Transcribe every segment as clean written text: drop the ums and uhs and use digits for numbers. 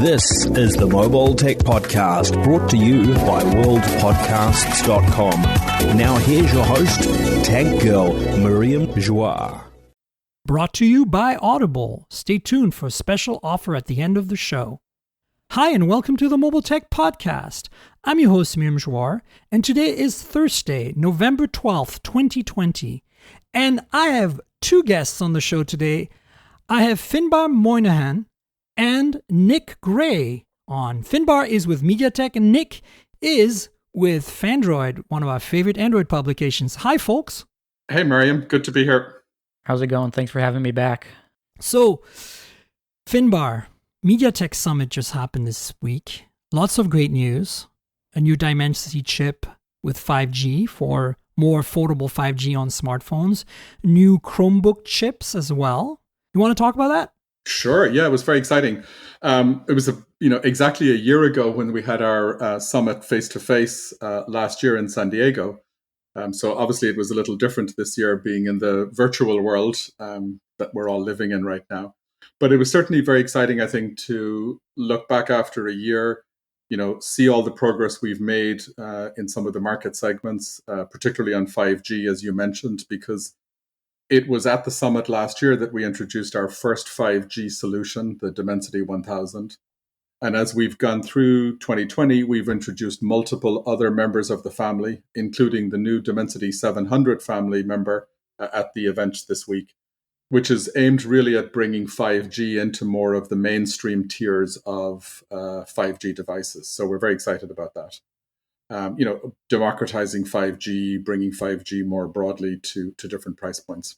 This is the Mobile Tech Podcast, brought to you by worldpodcasts.com. Now here's your host, Tech Girl, Miriam Joie. Brought to you by Audible. Stay tuned for a special offer at the end of the show. Hi, and welcome to the Mobile Tech Podcast. I'm your host, Miriam Joie, and today is Thursday, November 12th, 2020. And I have two guests on the show today. I have Finbarr Moynihan and Nick Gray on. Finbarr is with MediaTek and Nick is with Phandroid, one of our favorite Android publications. Hi, folks. Hey, Miriam. Good to be here. How's it going? Thanks for having me back. So, Finbarr, MediaTek Summit just happened this week. Lots of great news. A new Dimensity chip with 5G for more affordable 5G on smartphones. New Chromebook chips as well. You want to talk about that? Sure. Yeah, it was very exciting. It was exactly a year ago when we had our summit face-to-face last year in San Diego. So obviously it was a little different this year being in the virtual world that we're all living in right now. But it was certainly very exciting, I think, to look back after a year, see all the progress we've made in some of the market segments, particularly on 5G, as you mentioned, because it was at the summit last year that we introduced our first 5G solution, the Dimensity 1000. And as we've gone through 2020, we've introduced multiple other members of the family, including the new Dimensity 700 family member at the event this week, which is aimed really at bringing 5G into more of the mainstream tiers of 5G devices. So we're very excited about that. Democratizing 5G, bringing 5G more broadly to different price points.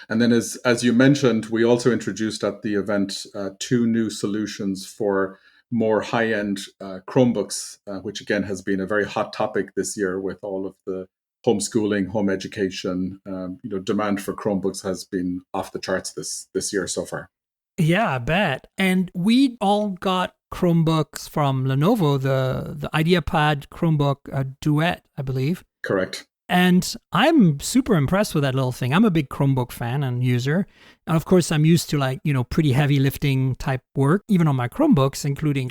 And then as you mentioned, we also introduced at the event two new solutions for more high-end Chromebooks, which again has been a very hot topic this year with all of the homeschooling, home education. Demand for Chromebooks has been off the charts this year so far. Yeah, I bet. And we all got Chromebooks from Lenovo, the IdeaPad Chromebook Duet, I believe. Correct. And I'm super impressed with that little thing. I'm a big Chromebook fan and user. And of course, I'm used to pretty heavy lifting type work, even on my Chromebooks, including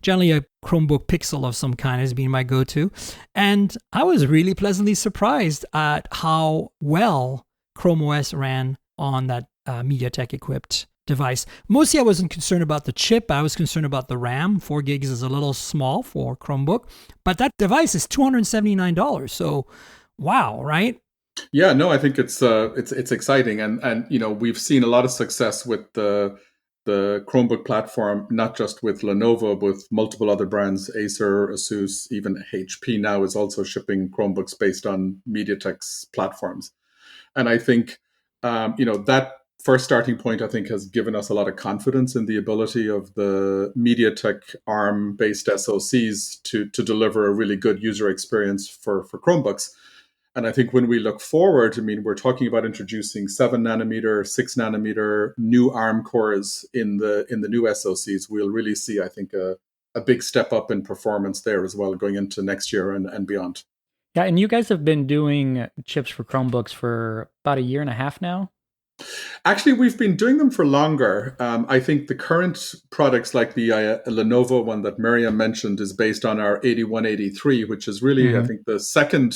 generally a Chromebook Pixel of some kind has been my go-to. And I was really pleasantly surprised at how well Chrome OS ran on that MediaTek equipped device. Mostly I wasn't concerned about the chip. I was concerned about the RAM. 4 gigs is a little small for Chromebook, but that device is $279. So wow, right? Yeah, no, I think it's exciting. And we've seen a lot of success with the Chromebook platform, not just with Lenovo, but with multiple other brands, Acer, Asus, even HP now is also shipping Chromebooks based on MediaTek's platforms. And I think, that first starting point, I think, has given us a lot of confidence in the ability of the MediaTek ARM-based SoCs to deliver a really good user experience for Chromebooks. And I think when we look forward, we're talking about introducing 7 nanometer, 6 nanometer new ARM cores in the new SoCs. We'll really see, I think, a big step up in performance there as well going into next year and beyond. Yeah, and you guys have been doing chips for Chromebooks for about a year and a half now? Actually, we've been doing them for longer. I think the current products like the Lenovo one that Miriam mentioned is based on our 8183, which is really, I think, the second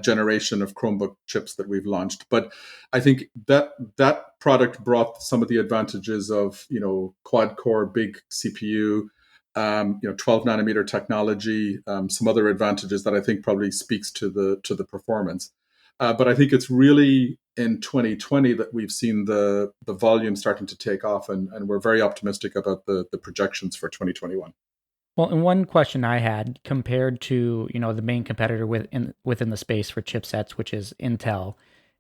generation of Chromebook chips that we've launched. But I think that product brought some of the advantages of, quad-core, big CPU, 12 nanometer technology, some other advantages that I think probably speaks to the performance. But I think it's really in 2020 that we've seen the volume starting to take off, and we're very optimistic about the projections for 2021. Well, and one question I had compared to, the main competitor within the space for chipsets, which is Intel,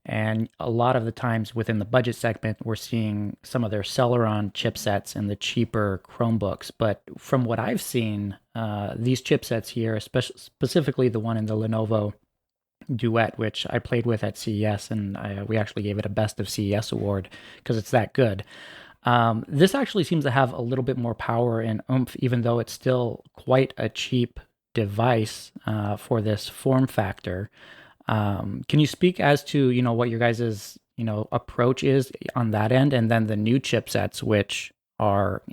and a lot of the times within the budget segment, we're seeing some of their Celeron chipsets in the cheaper Chromebooks. But from what I've seen, these chipsets here, specifically the one in the Lenovo Duet, which I played with at CES, and we actually gave it a Best of CES award because it's that good. This actually seems to have a little bit more power and oomph, even though it's still quite a cheap device for this form factor. Can you speak as to what your guys' approach is on that end, and then the new chipsets, which are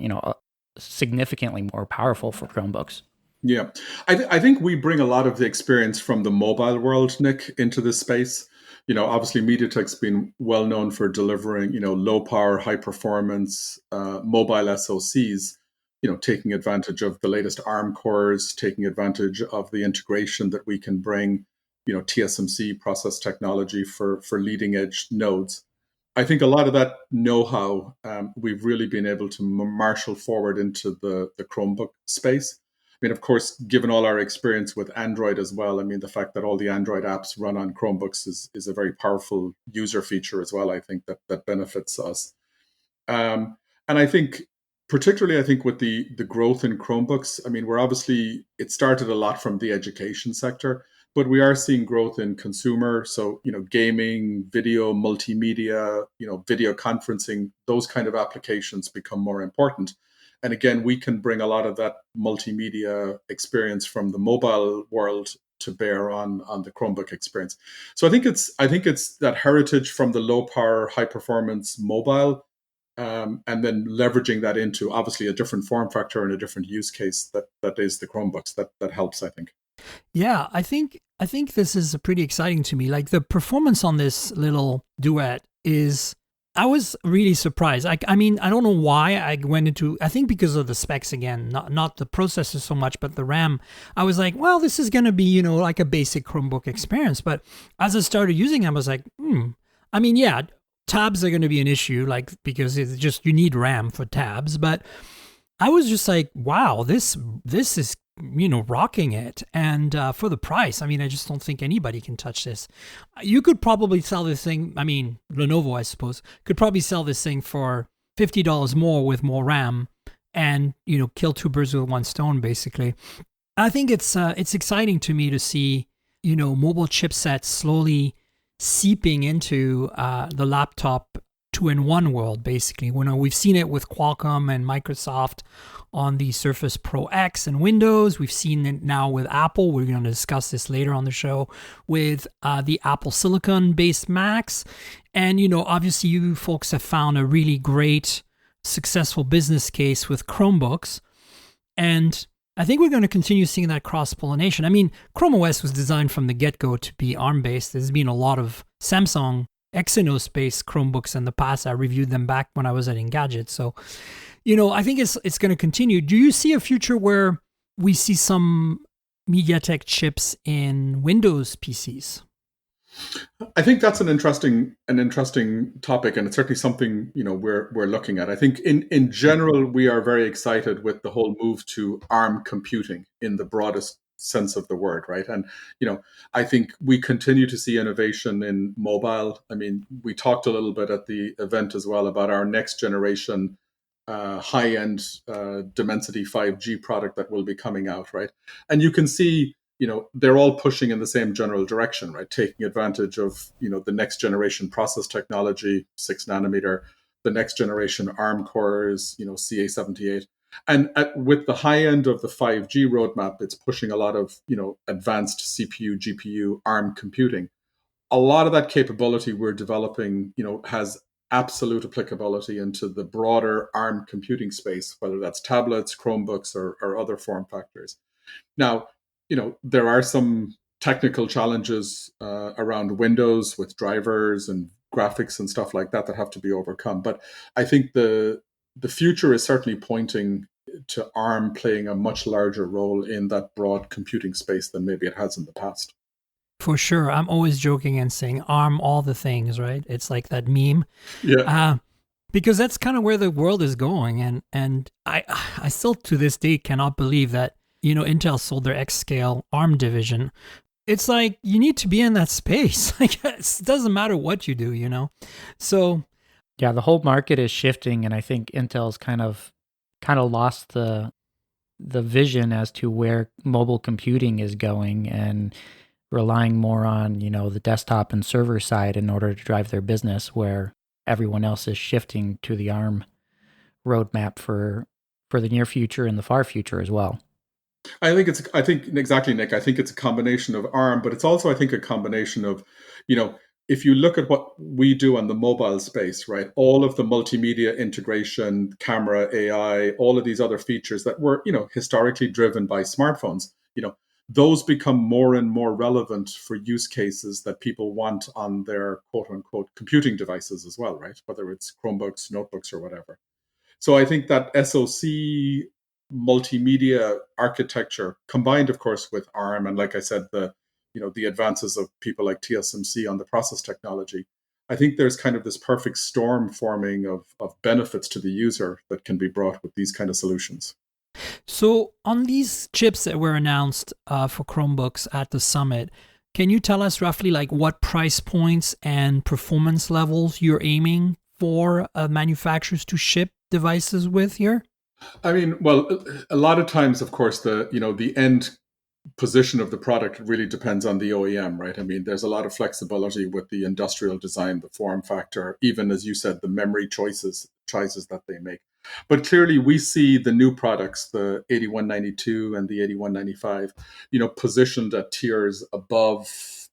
significantly more powerful for Chromebooks. Yeah, I think we bring a lot of the experience from the mobile world, Nick, into this space. Obviously, MediaTek's been well known for delivering, low power, high performance mobile SoCs. Taking advantage of the latest ARM cores, taking advantage of the integration that we can bring, TSMC process technology for leading edge nodes. I think a lot of that know-how we've really been able to marshal forward into the Chromebook space. I mean, of course, given all our experience with Android as well, I mean, the fact that all the Android apps run on Chromebooks is a very powerful user feature as well. I think that benefits us. And I think, particularly, I think with the growth in Chromebooks, I mean, it started a lot from the education sector, but we are seeing growth in consumer. So, gaming, video, multimedia, video conferencing, those kind of applications become more important. And again, we can bring a lot of that multimedia experience from the mobile world to bear on the Chromebook experience. So I think it's that heritage from the low power, high performance mobile, and then leveraging that into obviously a different form factor and a different use case that is the Chromebooks that helps, I think. Yeah, I think this is pretty exciting to me. Like the performance on this little duet I was really surprised. I mean, I don't know why I went into, I think because of the specs again, not the processor so much, but the RAM. I was like, well, this is going to be, like a basic Chromebook experience. But as I started using them, I was like, I mean, yeah, tabs are going to be an issue, like, because it's just, you need RAM for tabs. But I was just like, wow, this is, rocking it. And for the price, I mean, I just don't think anybody can touch this. You could probably sell this thing, I mean, Lenovo, I suppose, could probably sell this thing for $50 more with more RAM and, kill two birds with one stone, basically. I think it's exciting to me to see, mobile chipsets slowly seeping into the laptop two-in-one world, basically. We've seen it with Qualcomm and Microsoft on the Surface Pro X and Windows. We've seen it now with Apple. We're going to discuss this later on the show with the Apple Silicon-based Macs. And, obviously you folks have found a really great, successful business case with Chromebooks. And I think we're going to continue seeing that cross-pollination. I mean, Chrome OS was designed from the get-go to be ARM-based. There's been a lot of Samsung Exynos-based Chromebooks in the past. I reviewed them back when I was at Engadget. So, I think it's going to continue. Do you see a future where we see some MediaTek chips in Windows PCs? I think that's an interesting topic, and it's certainly something we're looking at. I think in general we are very excited with the whole move to ARM computing in the broadest sense of the word, right? And I think we continue to see innovation in mobile. I mean, we talked a little bit at the event as well about our next generation high-end Dimensity 5G product that will be coming out, right? And you can see they're all pushing in the same general direction, right? Taking advantage of, the next generation process technology, 6 nanometer, the next generation ARM cores, CA78. And with the high end of the 5G roadmap, it's pushing a lot of, advanced CPU, GPU, ARM computing. A lot of that capability we're developing, has absolute applicability into the broader ARM computing space, whether that's tablets, Chromebooks, or other form factors. Now, there are some technical challenges around Windows with drivers and graphics and stuff like that have to be overcome. But I think the future is certainly pointing to ARM playing a much larger role in that broad computing space than maybe it has in the past. For sure. I'm always joking and saying ARM all the things, right? It's like that meme. Yeah. Because that's kind of where the world is going. And I still to this day cannot believe that Intel sold their X-Scale ARM division. It's like, you need to be in that space. Like, it doesn't matter what you do, So, yeah, the whole market is shifting, and I think Intel's kind of lost the vision as to where mobile computing is going, and relying more on, the desktop and server side in order to drive their business, where everyone else is shifting to the ARM roadmap for the near future and the far future as well. I think exactly, Nick. I think it's a combination of ARM, but it's also, I think, a combination of, if you look at what we do on the mobile space, right, all of the multimedia integration, camera, AI, all of these other features that were, historically driven by smartphones, those become more and more relevant for use cases that people want on their quote unquote computing devices as well, right? Whether it's Chromebooks, notebooks, or whatever. So I think that SoC multimedia architecture, combined, of course, with ARM, and like I said, the advances of people like TSMC on the process technology, I think there's kind of this perfect storm forming of benefits to the user that can be brought with these kind of solutions. So on these chips that were announced for Chromebooks at the summit, can you tell us roughly like what price points and performance levels you're aiming for manufacturers to ship devices with here? I mean, well, a lot of times, of course, the end position of the product really depends on the OEM, right? I mean, there's a lot of flexibility with the industrial design, the form factor, even as you said, the memory choices that they make. But clearly, we see the new products, the 8192 and the 8195, positioned at tiers above,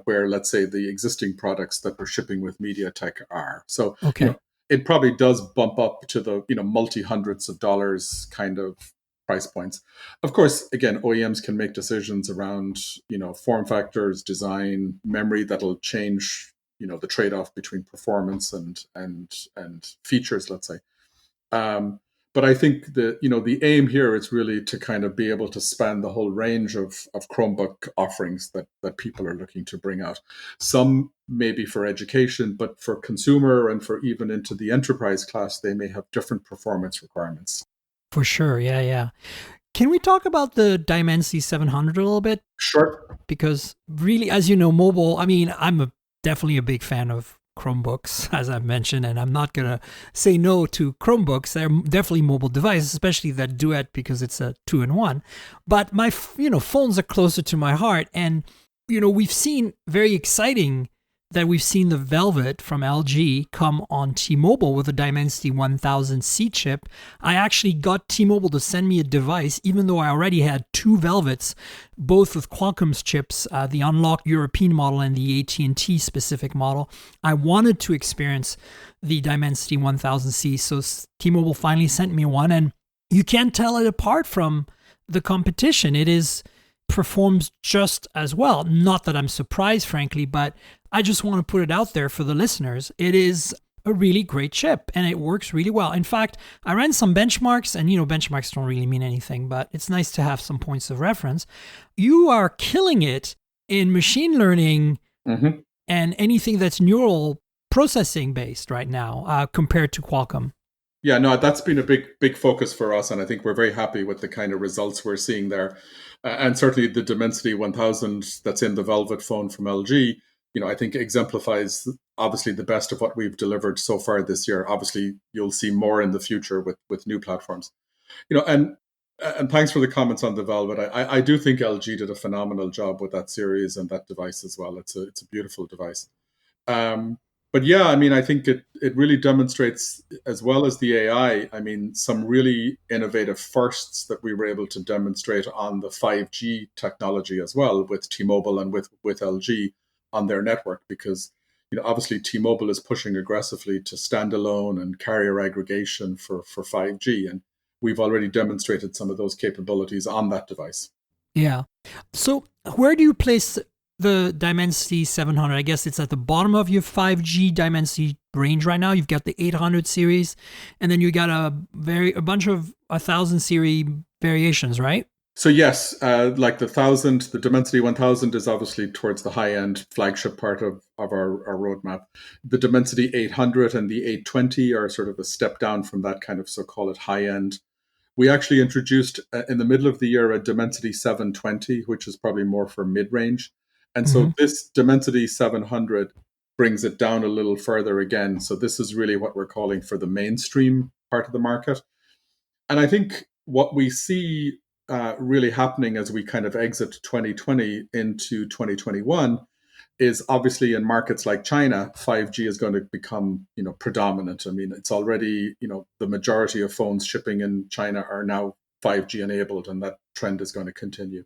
where, let's say, the existing products that we're shipping with MediaTek are. So, Okay. it probably does bump up to the, multi hundreds of dollars kind of price points. Of course, again, OEMs can make decisions around, form factors, design, memory that'll change, the trade-off between performance and features, let's say. But I think the aim here is really to kind of be able to span the whole range of Chromebook offerings that people are looking to bring out. Some maybe for education, but for consumer and for even into the enterprise class, they may have different performance requirements. For sure. Yeah, yeah. Can we talk about the Dimensity 700 a little bit? Sure. Because really, as you know, mobile, I mean, definitely a big fan of Chromebooks, as I've mentioned, and I'm not going to say no to Chromebooks. They're definitely mobile devices, especially that Duet because it's a 2-in-1. But my, phones are closer to my heart. And, we've seen very exciting that we've seen the Velvet from LG come on T-Mobile with a Dimensity 1000C chip. I actually got T-Mobile to send me a device, even though I already had two Velvets, both with Qualcomm's chips, the unlocked European model and the AT&T specific model. I wanted to experience the Dimensity 1000C, so T-Mobile finally sent me one, and you can't tell it apart from the competition. It performs just as well. Not that I'm surprised, frankly, but I just want to put it out there for the listeners. It is a really great chip and it works really well. In fact, I ran some benchmarks and, benchmarks don't really mean anything, but it's nice to have some points of reference. You are killing it in machine learning and anything that's neural processing based right now compared to Qualcomm. Yeah, no, that's been a big focus for us. And I think we're very happy with the kind of results we're seeing there. And certainly the Dimensity 1000 that's in the Velvet phone from LG, I think exemplifies obviously the best of what we've delivered so far this year. Obviously, you'll see more in the future with new platforms. And thanks for the comments on the Velvet. I do think LG did a phenomenal job with that series and that device as well. It's a beautiful device. But yeah, I mean, I think it really demonstrates, as well as the AI, I mean, some really innovative firsts that we were able to demonstrate on the 5G technology as well with T-Mobile and with LG on their network, because obviously T-Mobile is pushing aggressively to standalone and carrier aggregation for 5G, and we've already demonstrated some of those capabilities on that device. Yeah. So where do you place the Dimensity 700? I guess it's at the bottom of your 5G Dimensity range right now. You've got the 800 series, and then you got a bunch of 1000 series variations, right? So yes, like the Dimensity 1000 is obviously towards the high-end flagship part of our roadmap. The Dimensity 800 and the 820 are sort of a step down from that kind of, so call it high-end. We actually introduced in the middle of the year a Dimensity 720, which is probably more for mid-range. And so this Dimensity 700 brings it down a little further again. So this is really what we're calling for the mainstream part of the market. And I think what we see really happening as we kind of exit 2020 into 2021 is obviously in markets like China, 5G is going to become, predominant. I mean, it's already, the majority of phones shipping in China are now 5G enabled, and that trend is going to continue.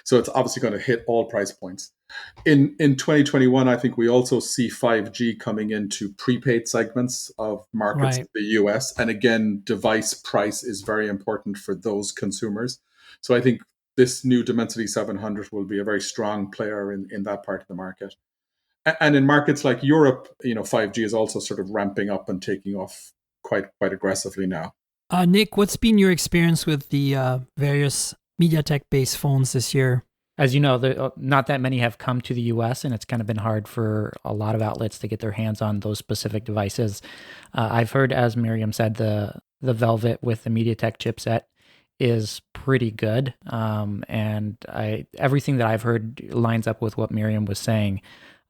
So it's obviously going to hit all price points. In 2021, I think we also see 5G coming into prepaid segments of markets in Right. the US. And again, device price is very important for those consumers. So I think this new Dimensity 700 will be a very strong player in that part of the market. And in markets like Europe, 5G is also sort of ramping up and taking off quite aggressively now. Nick, what's been your experience with the various MediaTek-based phones this year? As you know, not that many have come to the US, and it's kind of been hard for a lot of outlets to get their hands on those specific devices. I've heard, as Miriam said, the Velvet with the MediaTek chipset is pretty good. And everything that I've heard lines up with what Miriam was saying,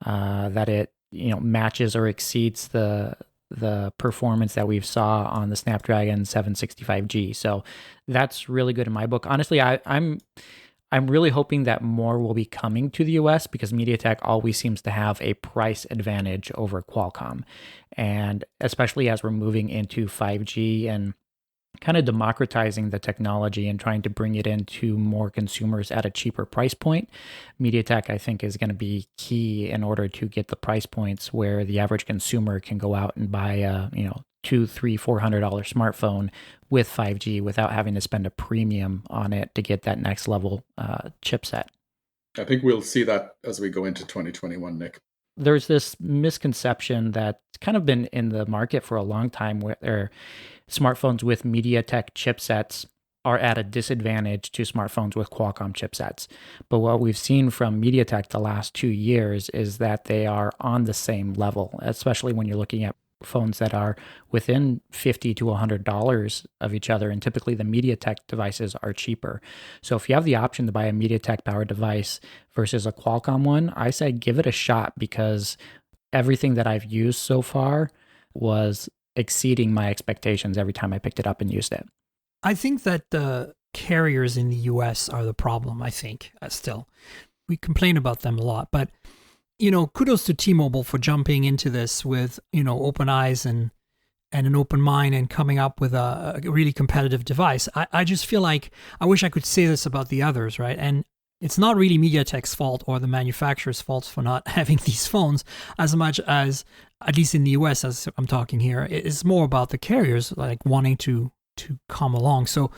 that it matches or exceeds the performance that we've saw on the Snapdragon 765G. So that's really good in my book. Honestly, I'm really hoping that more will be coming to the US because MediaTek always seems to have a price advantage over Qualcomm. And especially as we're moving into 5G and kind of democratizing the technology and trying to bring it into more consumers at a cheaper price point, MediaTek, I think, is going to be key in order to get the price points where the average consumer can go out and buy a, $200, $300, $400 smartphone with 5G without having to spend a premium on it to get that next level chipset. I think we'll see that as we go into 2021, Nick. There's this misconception that's kind of been in the market for a long time where smartphones with MediaTek chipsets are at a disadvantage to smartphones with Qualcomm chipsets. But what we've seen from MediaTek the last 2 years is that they are on the same level, especially when you're looking at phones that are within $50 to $100 of each other, and typically the MediaTek devices are cheaper. So if you have the option to buy a MediaTek powered device versus a Qualcomm one, I say give it a shot because everything that I've used so far was exceeding my expectations every time I picked it up and used it. I think that the carriers in the US are the problem, I think, still. We complain about them a lot, but kudos to T-Mobile for jumping into this with, open eyes and an open mind and coming up with a really competitive device. I just feel like I wish I could say this about the others, right? And it's not really MediaTek's fault or the manufacturer's fault for not having these phones as much as, at least in the US, as I'm talking here, it's more about the carriers like wanting to come along. So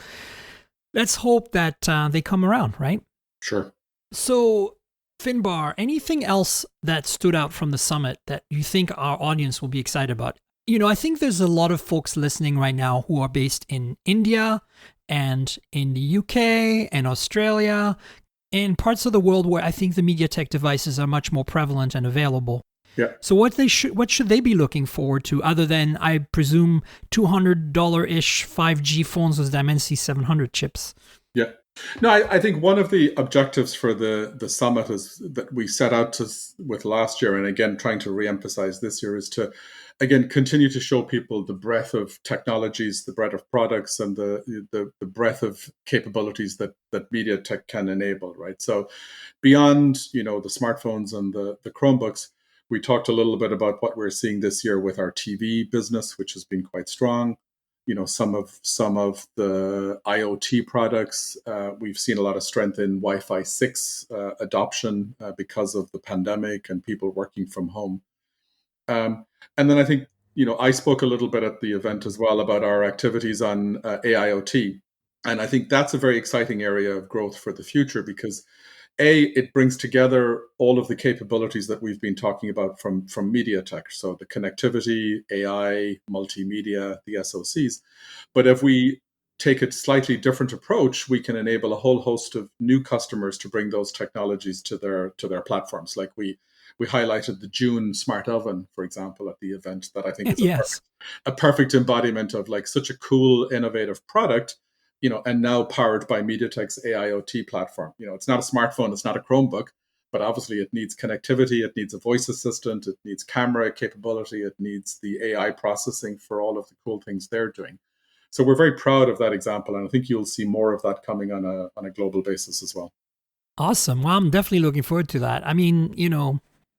let's hope that they come around, right? Sure. So Finbarr, anything else that stood out from the summit that you think our audience will be excited about? I think there's a lot of folks listening right now who are based in India and in the UK and Australia and parts of the world where I think the MediaTek devices are much more prevalent and available. Yeah. So what should they be looking forward to other than, I presume, $200-ish 5G phones with Dimensity 700 chips? Yeah. No, I think one of the objectives for the summit is that we set out with last year, and again trying to reemphasize this year, is to again continue to show people the breadth of technologies, the breadth of products, and the breadth of capabilities that MediaTek can enable. Right. So beyond the smartphones and the Chromebooks, we talked a little bit about what we're seeing this year with our TV business, which has been quite strong. Some of the IoT products. We've seen a lot of strength in Wi-Fi 6 adoption because of the pandemic and people working from home. And then I think, I spoke a little bit at the event as well about our activities on AIoT. And I think that's a very exciting area of growth for the future because it brings together all of the capabilities that we've been talking about from MediaTek. So the connectivity, AI, multimedia, the SoCs. But if we take a slightly different approach, we can enable a whole host of new customers to bring those technologies to their platforms. Like we highlighted the June smart oven, for example, at the event that I think is a perfect embodiment of like such a cool, innovative product. And now powered by MediaTek's AIoT platform. It's not a smartphone, it's not a Chromebook, but obviously it needs connectivity, it needs a voice assistant, it needs camera capability, it needs the AI processing for all of the cool things they're doing. So we're very proud of that example, and I think you'll see more of that coming on a global basis as well. Awesome. Well, I'm definitely looking forward to that. I mean,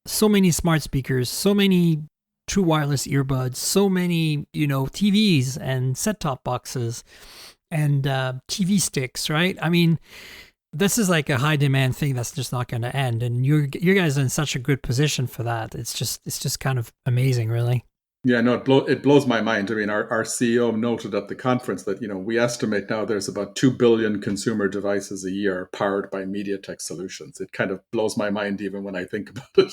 so many smart speakers, so many true wireless earbuds, so many, TVs and set-top boxes. And TV sticks, right? I mean, this is like a high demand thing that's just not going to end. And you guys are in such a good position for that. It's just kind of amazing, really. Yeah, no, it blows my mind. I mean, our CEO noted at the conference that, we estimate now there's about 2 billion consumer devices a year powered by MediaTek solutions. It kind of blows my mind even when I think about it.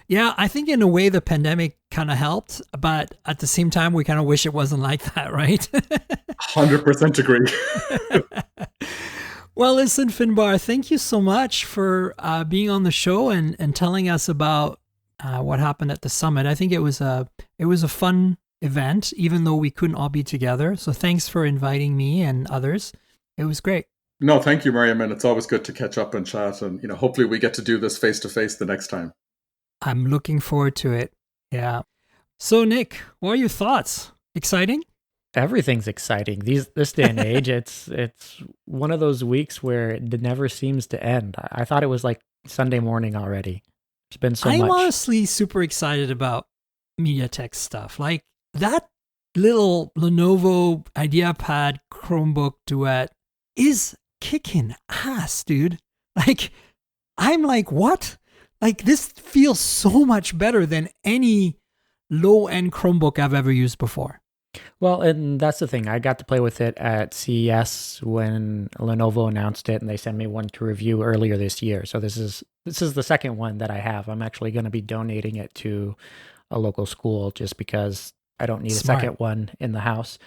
Yeah, I think in a way the pandemic kind of helped, but at the same time, we kind of wish it wasn't like that, right? 100% agree. Well, listen, Finbarr, thank you so much for being on the show and telling us about what happened at the summit. I think it was a fun event, even though we couldn't all be together. So thanks for inviting me and others. It was great. No, thank you, Miriam. And it's always good to catch up and chat. And, hopefully we get to do this face to face the next time. I'm looking forward to it. Yeah. So, Nick, what are your thoughts? Exciting? Everything's exciting. This day and age, it's one of those weeks where it never seems to end. I thought it was like Sunday morning already. There's been so much. I'm honestly super excited about MediaTek stuff. Like that little Lenovo IdeaPad Chromebook duet is kicking ass, dude. Like, I'm like, what? Like, this feels so much better than any low-end Chromebook I've ever used before. Well, and that's the thing. I got to play with it at CES when Lenovo announced it, and they sent me one to review earlier this year. So this is the second one that I have. I'm actually going to be donating it to a local school just because I don't need Smart. a second one in the house.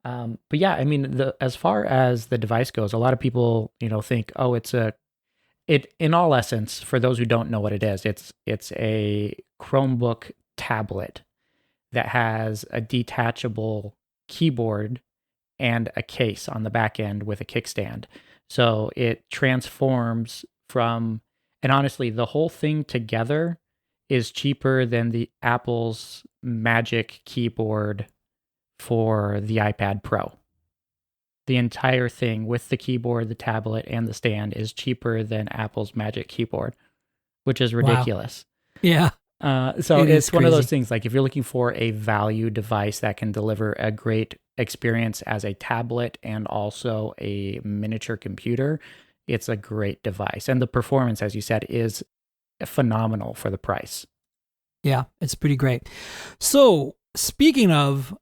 But yeah, I mean, as far as the device goes, a lot of people, think, oh, in all essence, for those who don't know what it is, it's a Chromebook tablet that has a detachable keyboard and a case on the back end with a kickstand. So it transforms from, and honestly, the whole thing together is cheaper than the Apple's Magic Keyboard for the iPad Pro. The entire thing with the keyboard, the tablet, and the stand is cheaper than Apple's Magic Keyboard, which is ridiculous. Wow. Yeah. So it's one of crazy. those things, like if you're looking for a value device that can deliver a great experience as a tablet and also a miniature computer, it's a great device. And the performance, as you said, is phenomenal for the price. Yeah, it's pretty great. So speaking of,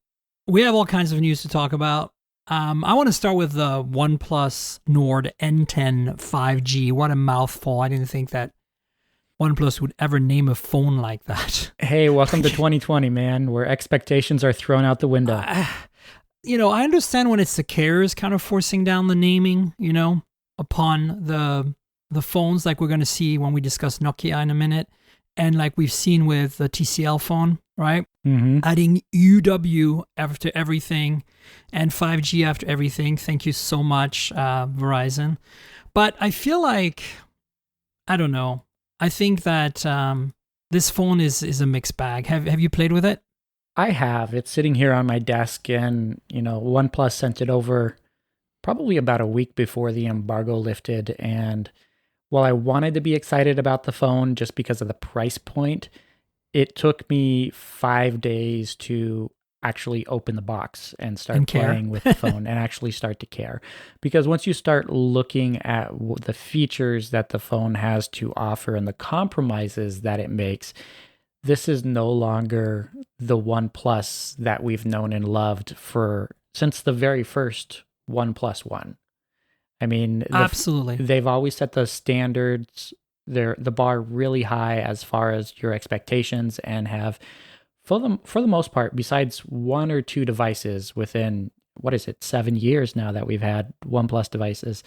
we have all kinds of news to talk about. I want to start with the OnePlus Nord N10 5G. What a mouthful. I didn't think that OnePlus would ever name a phone like that. Hey, welcome to 2020, man, where expectations are thrown out the window. I understand when it's the carriers kind of forcing down the naming, upon the phones, like we're going to see when we discuss Nokia in a minute. And like we've seen with the TCL phone, right? Mm-hmm. Adding UW after everything and 5G after everything. Thank you so much, Verizon. But I feel like, I don't know. I think that this phone is a mixed bag. Have you played with it? I have. It's sitting here on my desk, and OnePlus sent it over probably about a week before the embargo lifted. And while I wanted to be excited about the phone just because of the price point, it took me 5 days to actually open the box and start playing with the phone and actually start to care. Because once you start looking at the features that the phone has to offer and the compromises that it makes, this is no longer the OnePlus that we've known and loved since the very first OnePlus One. I mean, absolutely. They've always set the standards, the bar really high as far as your expectations, and have, for the most part, besides one or two devices within, 7 years now that we've had OnePlus devices,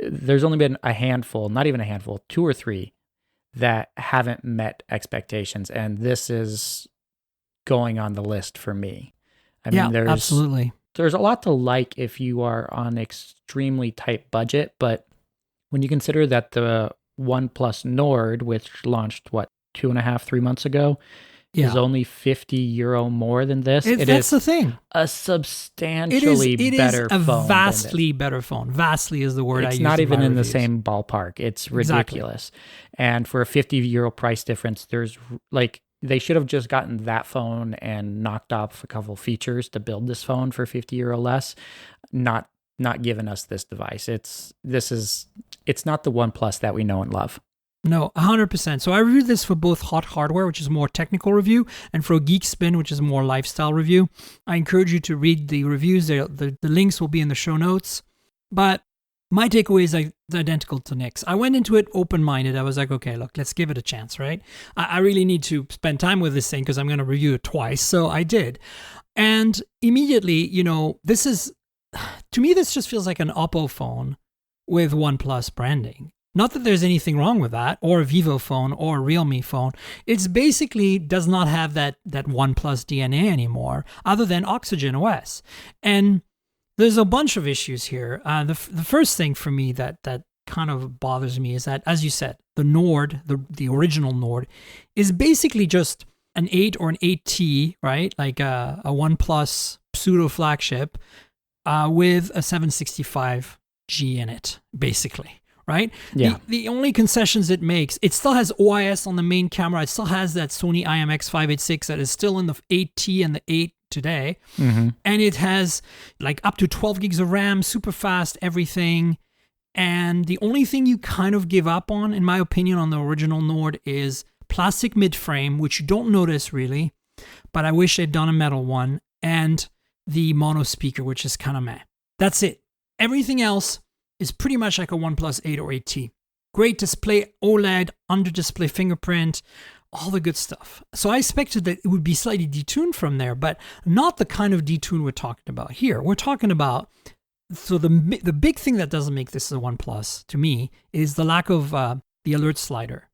there's only been a handful, not even a handful, 2 or 3 that haven't met expectations. And this is going on the list for me. I mean, absolutely. There's a lot to like if you are on extremely tight budget, but when you consider that the OnePlus Nord, which launched 2.5, 3 months ago, is only €50 more than this. That's the thing. A substantially better phone. It is a vastly better phone. Vastly is the word I use. It's not even in the reviews. same ballpark. It's ridiculous. Exactly. And for a €50 price difference, there's they should have just gotten that phone and knocked off a couple features to build this phone for €50 less, not not given us this device. It's not the OnePlus that we know and love. No, 100%. So I reviewed this for both Hot Hardware, which is more technical review, and for Geek Spin, which is more lifestyle review. I encourage you to read the reviews. The links will be in the show notes. But my takeaway is identical to Nick's. I went into it open-minded. I was like, okay, look, let's give it a chance, right? I really need to spend time with this thing because I'm going to review it twice. So I did. And immediately, to me, this just feels like an Oppo phone with OnePlus branding. Not that there's anything wrong with that, or a Vivo phone, or a Realme phone. It's basically does not have that OnePlus DNA anymore, other than Oxygen OS. And there's a bunch of issues here. The first thing for me that kind of bothers me is that, as you said, the Nord, the original Nord, is basically just an 8 or an 8T, right? Like a OnePlus pseudo flagship with a 765G in it, basically. Right? Yeah. The only concessions it makes, it still has OIS on the main camera. It still has that Sony IMX586 that is still in the 8T and the 8 today. Mm-hmm. And it has like up to 12 gigs of RAM, super fast, everything. And the only thing you kind of give up on, in my opinion, on the original Nord is plastic mid-frame, which you don't notice really, but I wish they'd done a metal one, and the mono speaker, which is kind of meh. That's it. Everything else is pretty much like a OnePlus 8 or 8T. Great display, OLED, under-display fingerprint, all the good stuff. So I expected that it would be slightly detuned from there, but not the kind of detune we're talking about here. We're talking about, so the big thing that doesn't make this a OnePlus, to me, is the lack of the alert slider,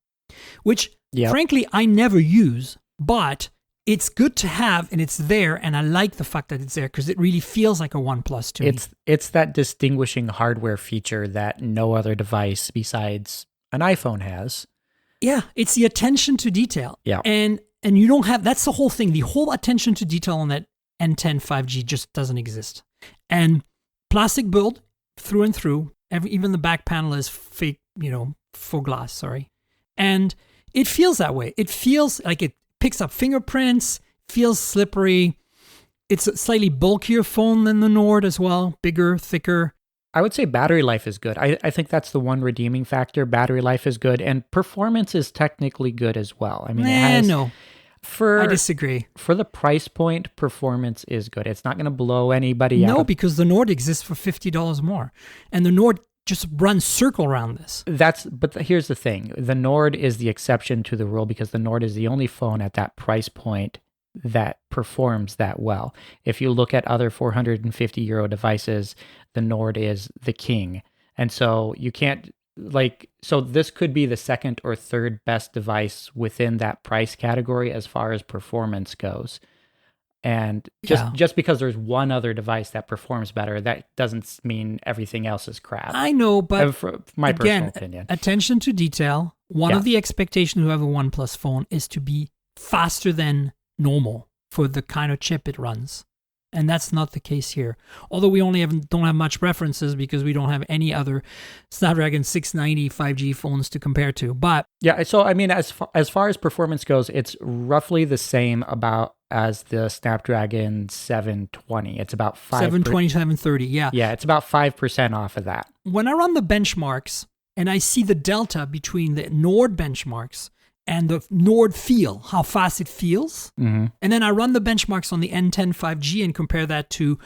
which, frankly, I never use, but it's good to have, and it's there, and I like the fact that it's there because it really feels like a OnePlus to me. It's that distinguishing hardware feature that no other device besides an iPhone has. Yeah, it's the attention to detail. Yeah. And you don't have, that's the whole thing. The whole attention to detail on that N10 5G just doesn't exist. And plastic build through and through, even the back panel is fake, faux glass, sorry. And it feels that way. It feels like it picks up fingerprints, feels slippery. It's a slightly bulkier phone than the Nord as well, bigger, thicker. I would say battery life is good. I think that's the one redeeming factor. Battery life is good, and performance is technically good as well. I mean, I disagree. For the price point, performance is good. It's not going to blow anybody out. No, because the Nord exists for $50 more, and the Nord just runs circle around this. But here's the thing. The Nord is the exception to the rule because the Nord is the only phone at that price point that performs that well. If you look at other 450 euro devices, the Nord is the king. And so you can't so this could be the second or third best device within that price category as far as performance goes. And just because there's one other device that performs better, that doesn't mean everything else is crap. I know, but my personal opinion. Attention to detail. One of the expectations of a OnePlus phone is to be faster than normal for the kind of chip it runs. And that's not the case here. Although we don't have much references because we don't have any other Snapdragon 690 5G phones to compare to. But yeah, so I mean, as far as performance goes, it's roughly the same as the Snapdragon 720. It's about 720, 730, yeah. Yeah, it's about 5% off of that. When I run the benchmarks and I see the delta between the Nord benchmarks and the Nord feel, how fast it feels, and then I run the benchmarks on the N10 5G and compare that to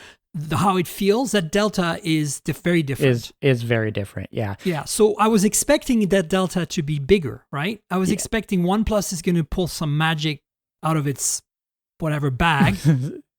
how it feels, that delta is very different. Is very different, yeah. Yeah, so I was expecting that delta to be bigger, right? I was expecting OnePlus is going to pull some magic out of its whatever bag.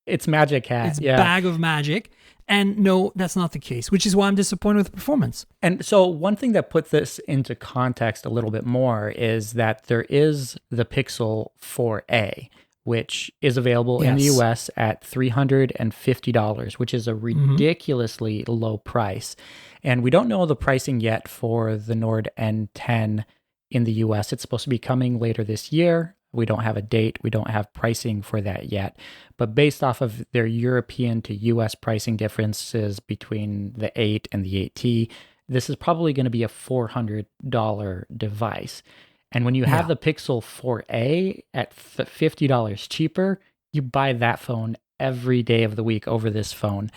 Its magic hat. Its bag of magic. And no, that's not the case, which is why I'm disappointed with the performance. And so one thing that puts this into context a little bit more is that there is the Pixel 4a, which is available in the US at $350, which is a ridiculously low price. And we don't know the pricing yet for the Nord N10 in the US. It's supposed to be coming later this year. We don't have a date. We don't have pricing for that yet. But based off of their European to US pricing differences between the 8 and the 8T, this is probably going to be a $400 device. And when you have the Pixel 4a at $50 cheaper, you buy that phone every day of the week over this phone.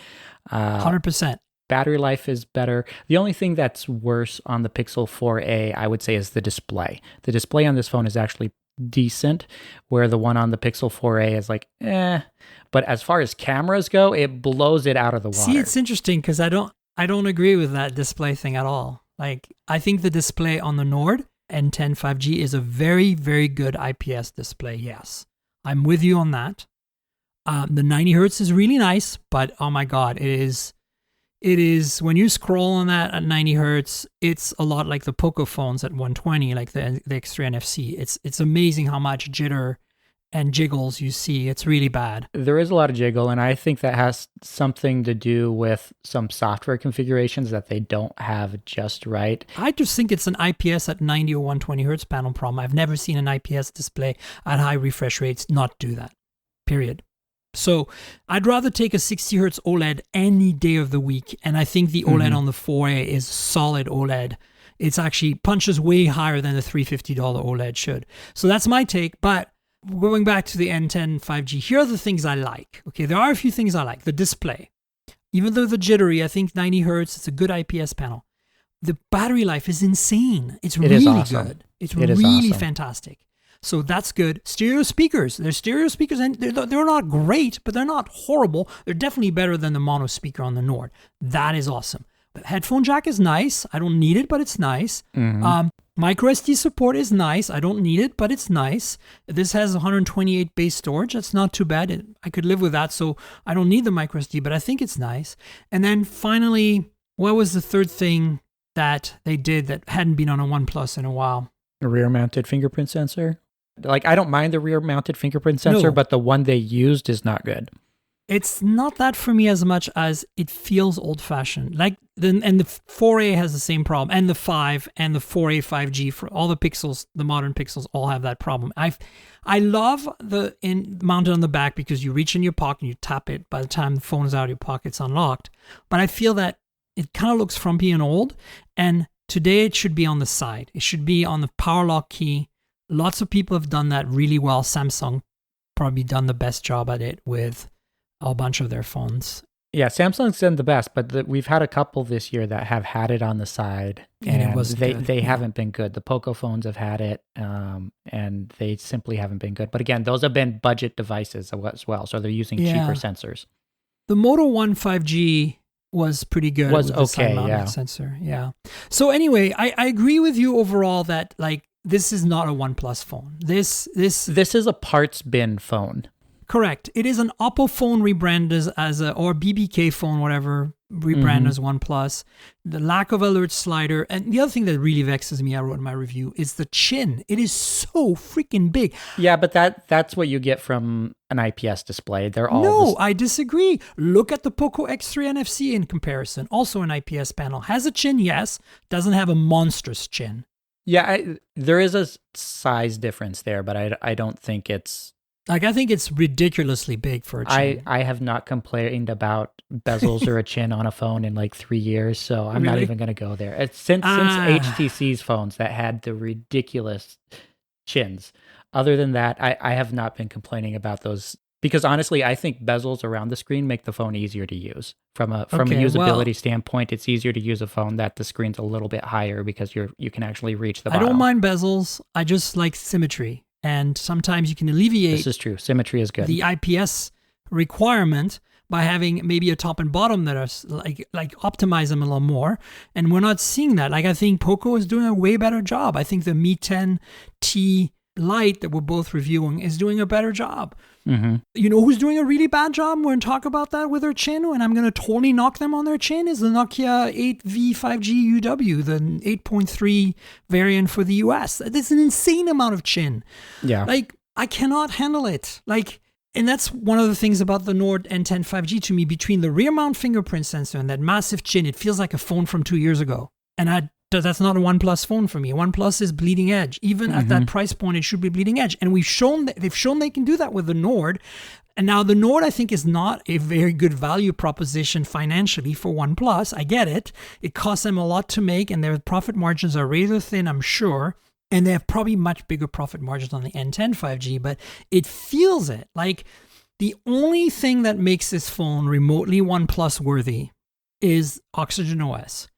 100%. Battery life is better. The only thing that's worse on the Pixel 4a, I would say, is the display. The display on this phone is actually decent, where the one on the Pixel 4a is like, eh. But as far as cameras go, it blows it out of the water. See, it's interesting because I don't agree with that display thing at all. Like, I think the display on the Nord N10 5G is a very, very good IPS display. Yes, I'm with you on that. The 90 hertz is really nice, but oh my God, it is when you scroll on that at 90 hertz, it's a lot like the Poco phones at 120, like the X3 NFC. It's amazing how much jitter and jiggles you see. It's really bad. There is a lot of jiggle, and I think that has something to do with some software configurations that they don't have just right. I just think it's an IPS at 90 or 120 hertz panel problem. I've never seen an IPS display at high refresh rates not do that, period. So I'd rather take a 60 hertz OLED any day of the week, and I think the OLED on the 4A is solid OLED. It's actually punches way higher than the $350 OLED should. So that's my take, but going back to the N10 5G, here are the things I like. Okay, there are a few things I like. The display. Even though the jittery, I think 90 hertz, it's a good IPS panel. The battery life is insane. It's really awesome. good. It's It is really awesome. fantastic. So that's good. Stereo speakers. They're stereo speakers, and they're not great, but they're not horrible. They're definitely better than the mono speaker on the Nord. That is awesome. The headphone jack is nice. I don't need it, but it's nice. Micro SD support is nice. I don't need it, but it's nice. This has 128 base storage. That's not too bad. I could live with that, so I don't need the micro SD, but I think it's nice. And then finally, what was the third thing that they did that hadn't been on a OnePlus in a while? A rear-mounted fingerprint sensor. Like, I don't mind the rear-mounted fingerprint sensor, No. but the one they used is not good. It's not that for me as much as it feels old-fashioned. Like and the 4A has the same problem, and the 5 and the 4A 5G for all the Pixels, the modern Pixels all have that problem. I love the mounted on the back because you reach in your pocket and you tap it. By the time the phone is out of your pocket, it's unlocked. But I feel that it kind of looks frumpy and old. And today it should be on the side. It should be on the power lock key. Lots of people have done that really well. Samsung probably done the best job at it with a bunch of their phones. Yeah, Samsung's done the best, but we've had a couple this year that have had it on the side, and they haven't been good. The Poco phones have had it, and they simply haven't been good. But again, those have been budget devices as well, so they're using cheaper sensors. The Moto One 5G was pretty good. Was with the okay, side-mounted sensor, yeah. So anyway, I agree with you overall that like this is not a OnePlus phone. This is a parts bin phone. Correct. It is an Oppo phone rebranded as or BBK phone, whatever, rebranded as OnePlus. The lack of alert slider. And the other thing that really vexes me, I wrote in my review, is the chin. It is so freaking big. Yeah, but that's what you get from an IPS display. They're all... No, I disagree. Look at the Poco X3 NFC in comparison. Also an IPS panel. Has a chin, yes. Doesn't have a monstrous chin. Yeah, there is a size difference there, but I don't think it's... Like, I think it's ridiculously big for a chin. I have not complained about bezels or a chin on a phone in like 3 years, so I'm not even going to go there. It's since HTC's phones that had the ridiculous chins. Other than that, I have not been complaining about those, because honestly, I think bezels around the screen make the phone easier to use. From a usability standpoint, it's easier to use a phone that the screen's a little bit higher because you can actually reach the bottom. I don't mind bezels. I just like symmetry. And sometimes you can alleviate... This is true. Symmetry is good. ...the IPS requirement by having maybe a top and bottom that are like optimize them a little more. And we're not seeing that. Like, I think Poco is doing a way better job. I think the Mi 10T Lite that we're both reviewing is doing a better job. Mm-hmm. You know who's doing a really bad job? We're going to talk about that with their chin, and I'm going to totally knock them on their chin, is the Nokia 8V 5G UW, the 8.3 variant for the US. That's an insane amount of chin. Yeah. Like, I cannot handle it. Like, and that's one of the things about the Nord N10 5G to me. Between the rear mount fingerprint sensor and that massive chin, it feels like a phone from 2 years ago. And that's not a OnePlus phone for me. OnePlus is bleeding edge. Even at that price point, it should be bleeding edge. And they've shown they can do that with the Nord. And now the Nord, I think, is not a very good value proposition financially for OnePlus. I get it. It costs them a lot to make, and their profit margins are razor thin, I'm sure. And they have probably much bigger profit margins on the N10 5G, but it feels it. Like, the only thing that makes this phone remotely OnePlus worthy is Oxygen OS.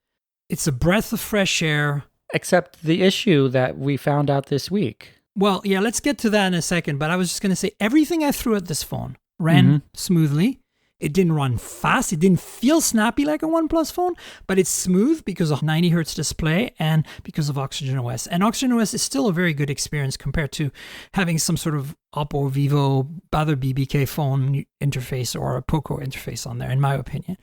It's a breath of fresh air. Except the issue that we found out this week. Well, yeah, let's get to that in a second. But I was just going to say, everything I threw at this phone ran smoothly. It didn't run fast. It didn't feel snappy like a OnePlus phone, but it's smooth because of 90 hertz display and because of Oxygen OS. And Oxygen OS is still a very good experience compared to having some sort of Oppo, Vivo, other BBK phone interface or a Poco interface on there, in my opinion.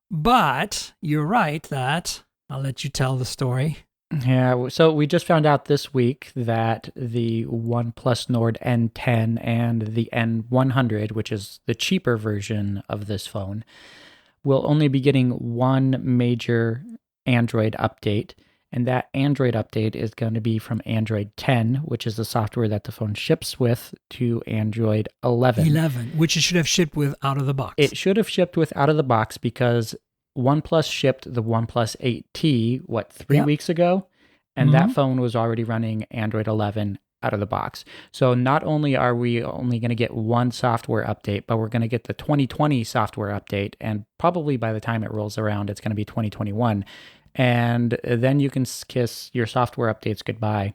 But you're right that I'll let you tell the story. Yeah, so we just found out this week that the OnePlus Nord N10 and the N100, which is the cheaper version of this phone, will only be getting one major Android update. And that Android update is going to be from Android 10, which is the software that the phone ships with, to Android 11. 11, which it should have shipped with out of the box. It should have shipped with out of the box because OnePlus shipped the OnePlus 8T, 3 weeks ago? And that phone was already running Android 11 out of the box. So not only are we only going to get one software update, but we're going to get the 2020 software update. And probably by the time it rolls around, it's going to be 2021. And then you can kiss your software updates goodbye.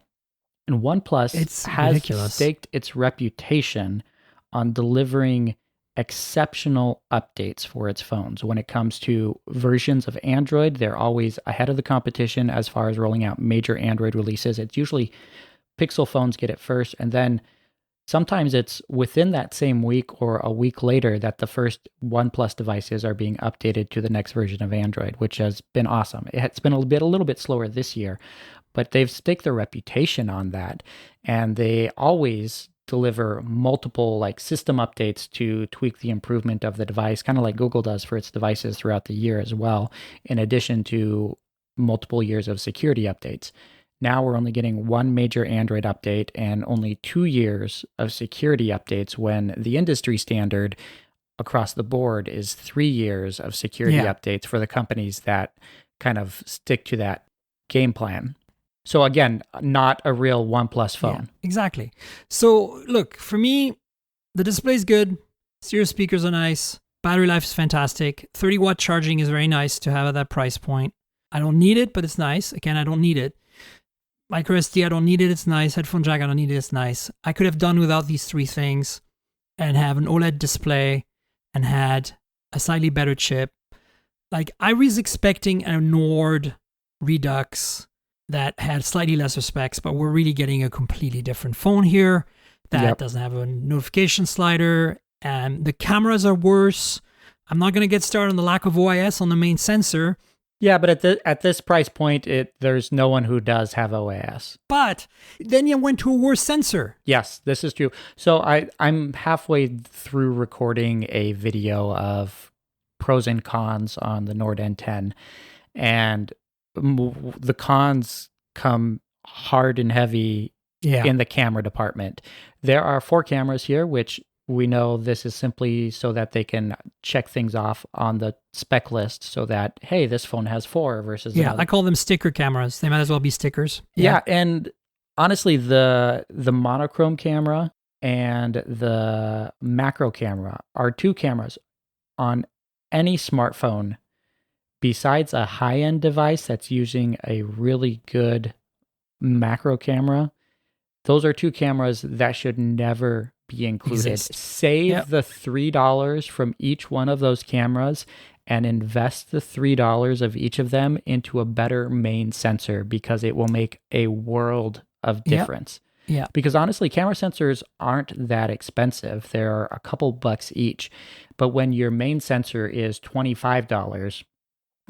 And OnePlus has staked its reputation on delivering exceptional updates for its phones. When it comes to versions of Android, they're always ahead of the competition as far as rolling out major Android releases. It's usually Pixel phones get it first, and then sometimes it's within that same week or a week later that the first OnePlus devices are being updated to the next version of Android, which has been awesome. It's been a little bit slower this year, but they've staked their reputation on that, and they always deliver multiple system updates to tweak the improvement of the device, kind of like Google does for its devices throughout the year as well, in addition to multiple years of security updates. Now we're only getting one major Android update and only 2 years of security updates, when the industry standard across the board is 3 years of security updates for the companies that kind of stick to that game plan. So again, not a real OnePlus phone. Yeah, exactly. So look, for me, the display's good. Stereo speakers are nice. Battery life is fantastic. 30-watt charging is very nice to have at that price point. I don't need it, but it's nice. Again, I don't need it. Micro SD, I don't need it. It's nice. Headphone jack, I don't need it. It's nice. I could have done without these three things and have an OLED display and had a slightly better chip. I was expecting a Nord Redux that had slightly lesser specs, but we're really getting a completely different phone here that doesn't have a notification slider, and the cameras are worse. I'm not going to get started on the lack of OIS on the main sensor. Yeah, but at this price point, there's no one who does have OIS. But then you went to a worse sensor. Yes, this is true. So I'm halfway through recording a video of pros and cons on the Nord N10, and the cons come hard and heavy in the camera department. There are 4 cameras here, which we know this is simply so that they can check things off on the spec list so that, hey, this phone has 4 versus another. I call them sticker cameras. They might as well be stickers. Yeah, and honestly, the monochrome camera and the macro camera are 2 cameras on any smartphone besides a high-end device that's using a really good macro camera. Those are 2 cameras that should never be included. Save the $3 from each one of those cameras and invest the $3 of each of them into a better main sensor, because it will make a world of difference. Yeah. Because honestly, camera sensors aren't that expensive. They're a couple bucks each. But when your main sensor is $25,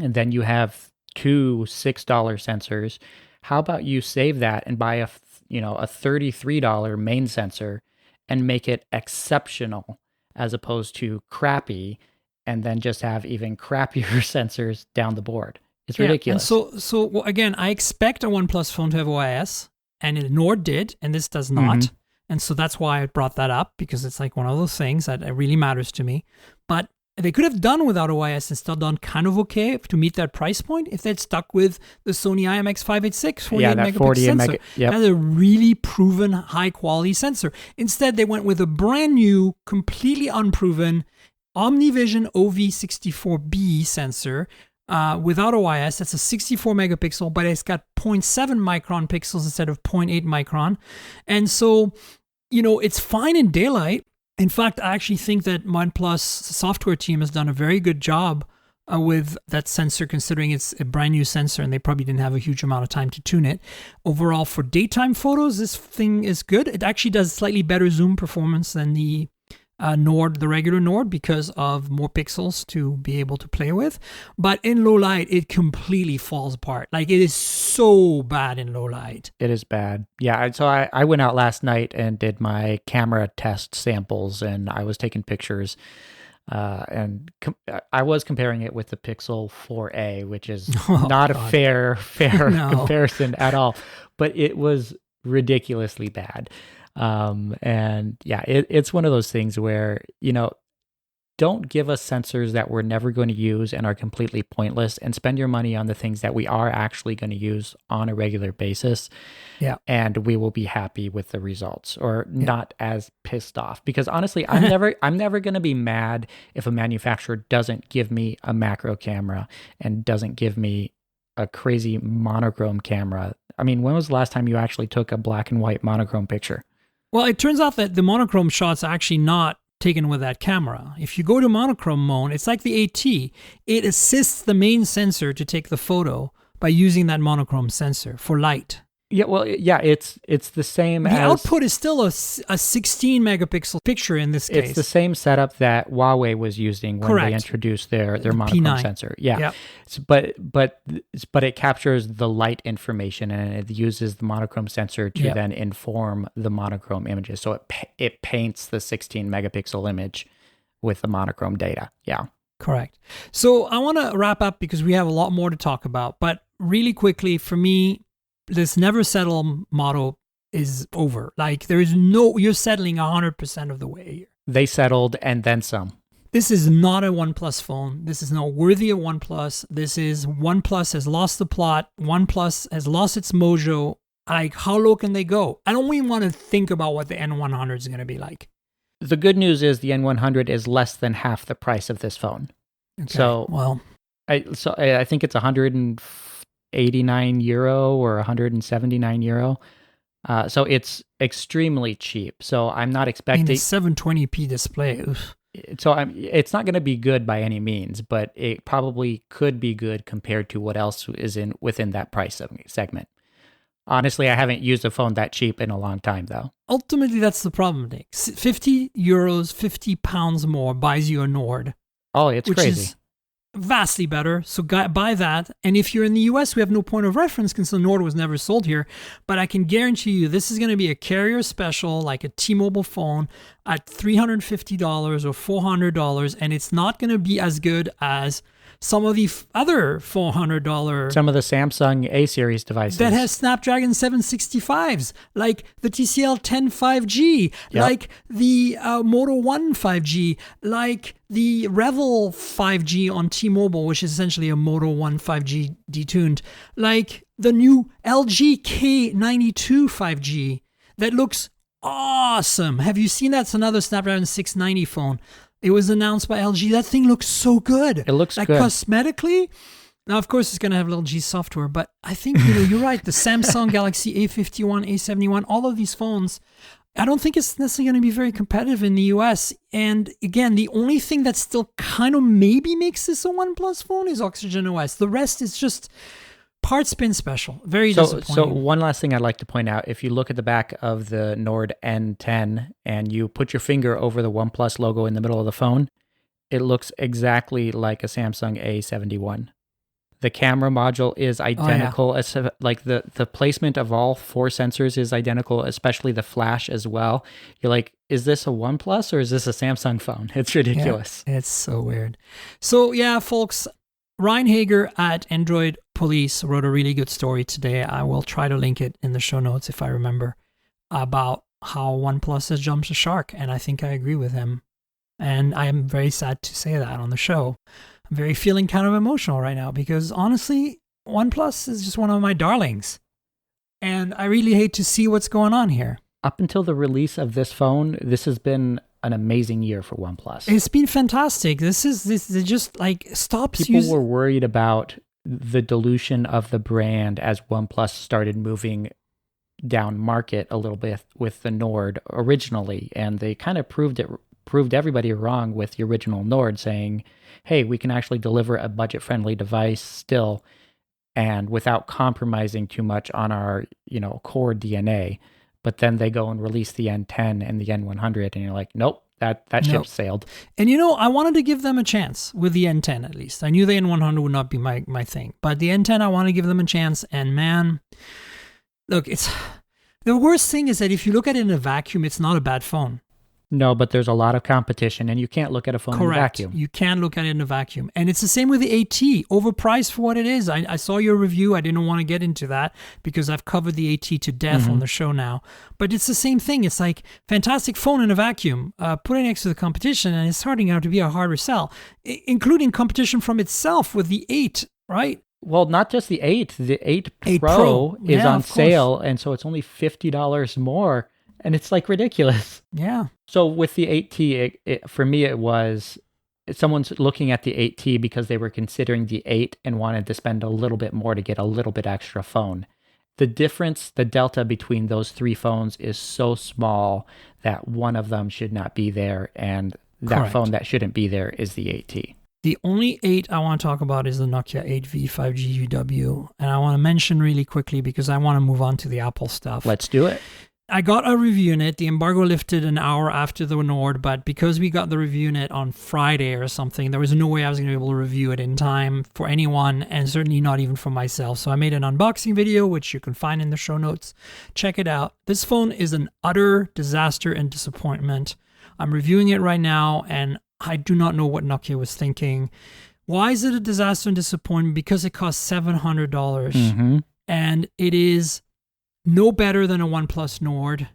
and then you have 2 $6 sensors, how about you save that and buy a $33 main sensor and make it exceptional as opposed to crappy, and then just have even crappier sensors down the board? It's ridiculous. And so again, I expect a OnePlus phone to have OIS, and Nord did, and this does not. And so that's why I brought that up, because it's one of those things that really matters to me. But they could have done without OIS and still done kind of okay to meet that price point if they'd stuck with the Sony IMX586 48 megapixel sensor. That's a really proven high quality sensor. Instead, they went with a brand new, completely unproven OmniVision OV64B sensor without OIS. That's a 64 megapixel, but it's got 0.7 micron pixels instead of 0.8 micron. And so, it's fine in daylight. In fact, I actually think that OnePlus software team has done a very good job with that sensor, considering it's a brand new sensor and they probably didn't have a huge amount of time to tune it. Overall, for daytime photos, this thing is good. It actually does slightly better zoom performance than the Nord, the regular Nord, because of more pixels to be able to play with. But in low light, it completely falls apart. Like, it is so bad in low light. It is bad. Yeah. So I went out last night and did my camera test samples, and I was taking pictures. I was comparing it with the Pixel 4a, which is not a fair no. comparison at all, but it was ridiculously bad. And yeah, it's one of those things where, don't give us sensors that we're never going to use and are completely pointless, and spend your money on the things that we are actually going to use on a regular basis. Yeah. And we will be happy with the results, or not as pissed off, because honestly, I'm never going to be mad if a manufacturer doesn't give me a macro camera and doesn't give me a crazy monochrome camera. I mean, when was the last time you actually took a black and white monochrome picture? Well, it turns out that the monochrome shot's actually not taken with that camera. If you go to monochrome mode, it's like the AT. It assists the main sensor to take the photo by using that monochrome sensor for light. Yeah, well, yeah, it's the same as... The output is still a 16 megapixel picture in this case. It's the same setup that Huawei was using when they introduced their monochrome P9 sensor. Yeah. Yep. But it captures the light information, and it uses the monochrome sensor to then inform the monochrome images. So it paints the 16 megapixel image with the monochrome data. Yeah. Correct. So I want to wrap up because we have a lot more to talk about. But really quickly, for me, this never settle motto is over. Like, you're settling 100% of the way here. They settled and then some. This is not a OnePlus phone. This is not worthy of OnePlus. OnePlus has lost the plot. OnePlus has lost its mojo. Like, how low can they go? I don't even want to think about what the N100 is going to be like. The good news is the N100 is less than half the price of this phone. Okay. So, well, I think it's 189 euro or 179 euro. So it's extremely cheap. So I'm not expecting... a 720p display. Oof. So it's not going to be good by any means, but it probably could be good compared to what else is within that price segment. Honestly, I haven't used a phone that cheap in a long time, though. Ultimately, that's the problem, Nick. 50 euros, 50 pounds more buys you a Nord. Oh, it's crazy. Which is vastly better. So buy that. And if you're in the US, we have no point of reference because the Nord was never sold here. But I can guarantee you this is going to be a carrier special, like a T-Mobile phone at $350 or $400. And it's not going to be as good as some of the other $400. Some of the Samsung A-series devices. That has Snapdragon 765s, like the TCL 10 5G, like the Moto One 5G, like the Revel 5G on T-Mobile, which is essentially a Moto One 5G detuned, like the new LG K92 5G that looks awesome. Have you seen that? It's another Snapdragon 690 phone. It was announced by LG. That thing looks so good. It looks like good. Cosmetically. Now, of course, it's going to have LG software, but I think you're right. The Samsung Galaxy A51, A71, all of these phones, I don't think it's necessarily going to be very competitive in the US. And again, the only thing that still kind of maybe makes this a OnePlus phone is Oxygen OS. The rest is just part spin special. Very disappointing. So one last thing I'd like to point out, if you look at the back of the Nord N10 and you put your finger over the OnePlus logo in the middle of the phone, it looks exactly like a Samsung A71. The camera module is identical. Like the placement of all four sensors is identical, especially the flash as well. You're like, is this a OnePlus or is this a Samsung phone? It's ridiculous. Yeah, it's so weird. So yeah, folks, Ryan Hager at Android Police wrote a really good story today. I will try to link it in the show notes if I remember, about how OnePlus has jumped the shark. And I think I agree with him. And I am very sad to say that on the show. I'm feeling kind of emotional right now because honestly, OnePlus is just one of my darlings. And I really hate to see what's going on here. Up until the release of this phone, this has been an amazing year for OnePlus. It's been fantastic. This is just like stops People were worried about the dilution of the brand as OnePlus started moving down market a little bit with the Nord originally, and they kind of proved everybody wrong with the original Nord, saying, hey, we can actually deliver a budget-friendly device still and without compromising too much on our, core DNA. But then they go and release the N10 and the N100, and you're like, nope, that ship sailed. And I wanted to give them a chance with the N10 at least. I knew the N100 would not be my thing, but the N10, I want to give them a chance. And man, look, it's the worst thing is that if you look at it in a vacuum, it's not a bad phone. No, but there's a lot of competition, and you can't look at a phone in a vacuum. You can't look at it in a vacuum. And it's the same with the AT, overpriced for what it is. I saw your review. I didn't want to get into that because I've covered the AT to death on the show now. But it's the same thing. It's like, fantastic phone in a vacuum. Put it next to the competition, and it's starting out to be a harder sell, including competition from itself with the 8, right? Well, not just the 8. The 8 Pro is on sale, and so it's only $50 more. And it's like ridiculous. Yeah. So with the 8T, for me, it was someone's looking at the 8T because they were considering the 8 and wanted to spend a little bit more to get a little bit extra phone. The difference, the delta between those 3 phones is so small that one of them should not be there. And that phone that shouldn't be there is the 8T. The only 8 I want to talk about is the Nokia 8V 5G UW. And I want to mention really quickly because I want to move on to the Apple stuff. Let's do it. I got a review in it. The embargo lifted an hour after the Nord, but because we got the review in it on Friday or something, there was no way I was going to be able to review it in time for anyone, and certainly not even for myself. So I made an unboxing video, which you can find in the show notes. Check it out. This phone is an utter disaster and disappointment. I'm reviewing it right now, and I do not know what Nokia was thinking. Why is it a disaster and disappointment? Because it costs $700, and it is no better than a OnePlus Nord.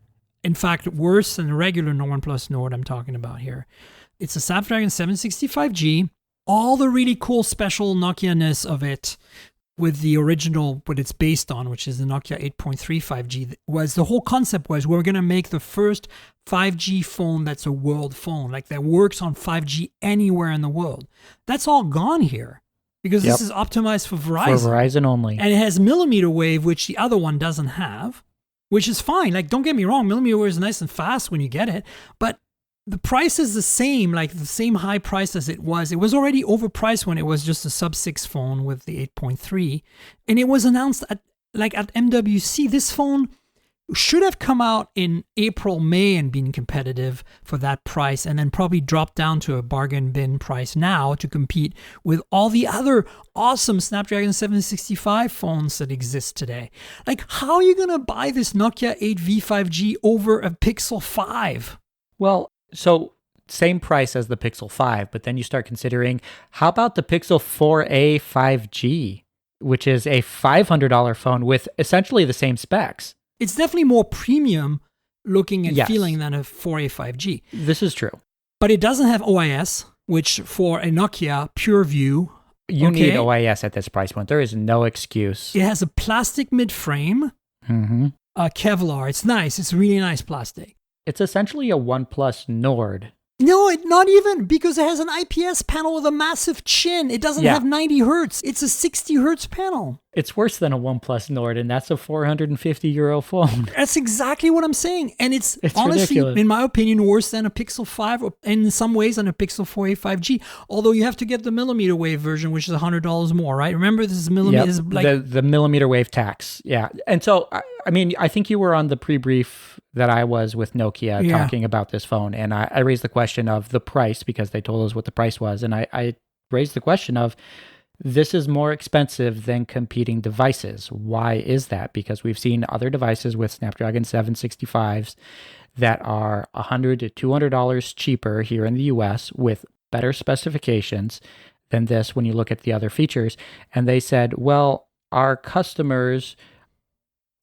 In fact, worse than a regular OnePlus Nord I'm talking about here. It's a Snapdragon 765G. All the really cool special Nokia-ness of it with the original, what it's based on, which is the Nokia 8.3 5G, was the whole concept was we're going to make the first 5G phone that's a world phone, like that works on 5G anywhere in the world. That's all gone here. Because this is optimized for Verizon. For Verizon only. And it has millimeter wave, which the other one doesn't have, which is fine. Like, don't get me wrong, millimeter wave is nice and fast when you get it. But the price is the same, like the same high price as it was. It was already overpriced when it was just a sub-6 phone with the 8.3. And it was announced at MWC. This phone should have come out in April, May and been competitive for that price, and then probably dropped down to a bargain bin price now to compete with all the other awesome Snapdragon 765 phones that exist today. Like, how are you going to buy this Nokia 8V 5G over a Pixel 5? Well, so same price as the Pixel 5, but then you start considering, how about the Pixel 4a 5G, which is a $500 phone with essentially the same specs? It's definitely more premium looking and feeling than a 4A 5G. This is true. But it doesn't have OIS, which for a Nokia PureView, you need OIS at this price point. There is no excuse. It has a plastic mid-frame, Kevlar. It's nice. It's really nice plastic. It's essentially a OnePlus Nord. No, not even, because it has an IPS panel with a massive chin. It doesn't have 90 hertz. It's a 60 hertz panel. It's worse than a OnePlus Nord, and that's a €450 phone. That's exactly what I'm saying. And it's honestly, ridiculous. In my opinion, worse than a Pixel 5, or in some ways than a Pixel 4a 5G. Although you have to get the millimeter wave version, which is $100 more, right? Remember, this is millimeter. Yep, like the millimeter wave tax. Yeah. And so, I mean, I think you were on the pre-brief that I was with Nokia talking about this phone, and I raised the question of the price because they told us what the price was, and I raised the question of, this is more expensive than competing devices. Why is that? Because we've seen other devices with Snapdragon 765s that are $100 to $200 cheaper here in the US with better specifications than this when you look at the other features. And they said, well, our customers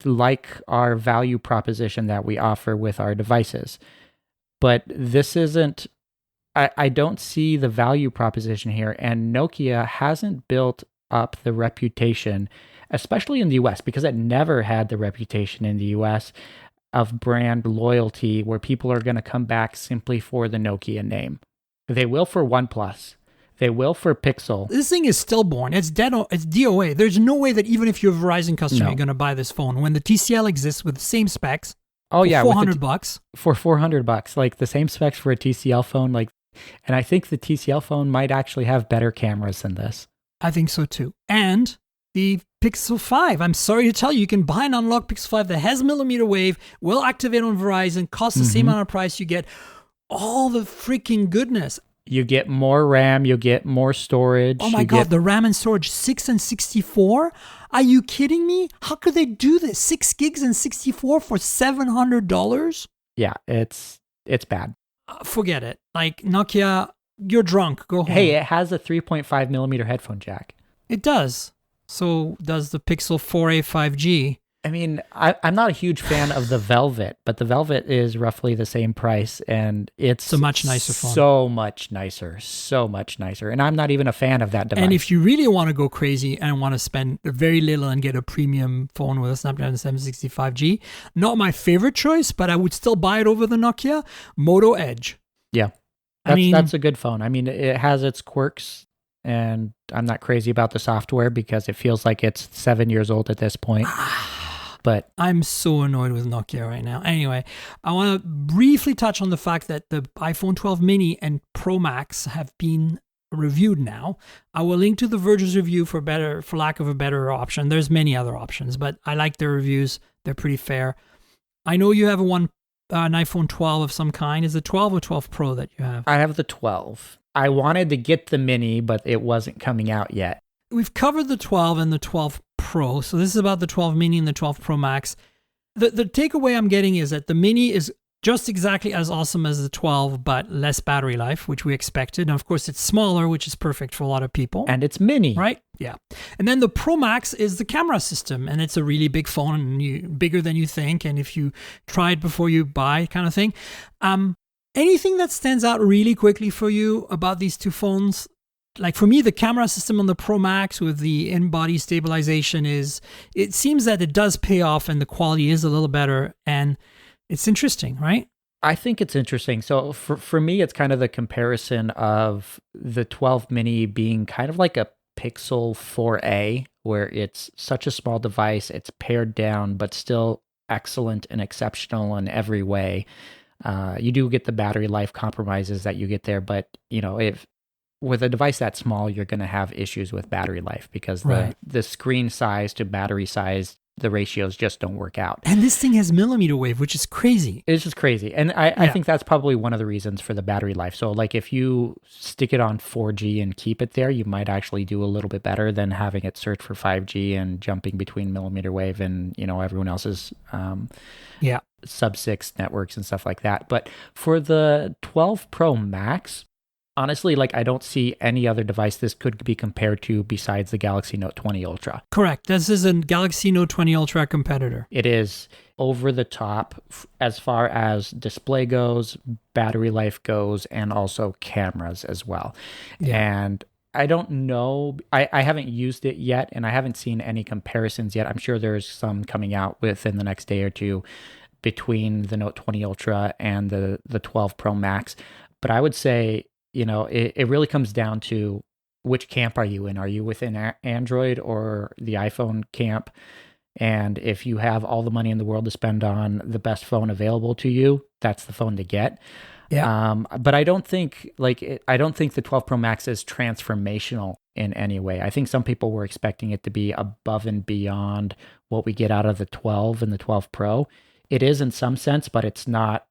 like our value proposition that we offer with our devices. But this isn't, I don't see the value proposition here. And Nokia hasn't built up the reputation, especially in the US, because it never had the reputation in the US of brand loyalty where people are going to come back simply for the Nokia name. They will for OnePlus. They will for Pixel. This thing is stillborn. It's dead. It's DOA. There's no way that even if you're a Verizon customer, you're going to buy this phone when the TCL exists with the same specs. Oh yeah, $400 for $400, like the same specs for a TCL phone. Like, and I think the TCL phone might actually have better cameras than this. I think so too. And the Pixel 5. I'm sorry to tell you, you can buy an unlocked Pixel 5 that has millimeter wave, will activate on Verizon, costs the same amount of price. You get all the freaking goodness. You get more RAM, you get more storage. Oh my God, the RAM and storage, 6 and 64? Are you kidding me? How could they do this? 6 gigs and 64 for $700? Yeah, it's bad. Forget it. Like, Nokia, you're drunk. Go home. Hey, it has a 3.5 millimeter headphone jack. It does. So does the Pixel 4a 5G. I mean, I'm not a huge fan of the Velvet, but the Velvet is roughly the same price, and it's a much nicer phone. So much nicer. And I'm not even a fan of that device. And if you really want to go crazy and want to spend very little and get a premium phone with a Snapdragon 765G, not my favorite choice, but I would still buy it over the Nokia, Moto Edge. Yeah, that's a good phone. I mean, it has its quirks, and I'm not crazy about the software because it feels like it's 7 years old at this point. But I'm so annoyed with Nokia right now. Anyway, I want to briefly touch on the fact that the iPhone 12 mini and Pro Max have been reviewed now. I will link to the Verge's review for lack of a better option. There's many other options, but I like their reviews. They're pretty fair. I know you have an iPhone 12 of some kind. Is it 12 or 12 Pro that you have? I have the 12. I wanted to get the mini, but it wasn't coming out yet. We've covered the 12 and the 12 Pro. So this is about the 12 mini and the 12 Pro Max. The takeaway I'm getting is that the mini is just exactly as awesome as the 12, but less battery life, which we expected. And of course, it's smaller, which is perfect for a lot of people. And it's mini. Right? Yeah. And then the Pro Max is the camera system, and it's a really big phone, and bigger than you think. And if you try it before you buy, kind of thing. Anything that stands out really quickly for you about these two phones? Like for me, the camera system on the Pro Max with the in-body stabilization it seems that it does pay off and the quality is a little better, and it's interesting, right? I think it's interesting. So for me, it's kind of the comparison of the 12 mini being kind of like a Pixel 4a, where it's such a small device, it's pared down, but still excellent and exceptional in every way. You do get the battery life compromises that you get there, but if with a device that small, you're going to have issues with battery life because the screen size to battery size, the ratios just don't work out. And this thing has millimeter wave, which is crazy. It's just crazy. And I think that's probably one of the reasons for the battery life. So like if you stick it on 4G and keep it there, you might actually do a little bit better than having it search for 5G and jumping between millimeter wave and, everyone else's sub-6 networks and stuff like that. But for the 12 Pro Max, honestly, I don't see any other device this could be compared to besides the Galaxy Note 20 Ultra. Correct. This is a Galaxy Note 20 Ultra competitor. It is over the top as far as display goes, battery life goes, and also cameras as well. Yeah. And I don't know. I haven't used it yet, and I haven't seen any comparisons yet. I'm sure there's some coming out within the next day or two between the Note 20 Ultra and the 12 Pro Max. But I would say, it really comes down to which camp are you in? Are you within Android or the iPhone camp? And if you have all the money in the world to spend on the best phone available to you, that's the phone to get. Yeah. But I don't think the 12 Pro Max is transformational in any way. I think some people were expecting it to be above and beyond what we get out of the 12 and the 12 Pro. It is in some sense, but it's not.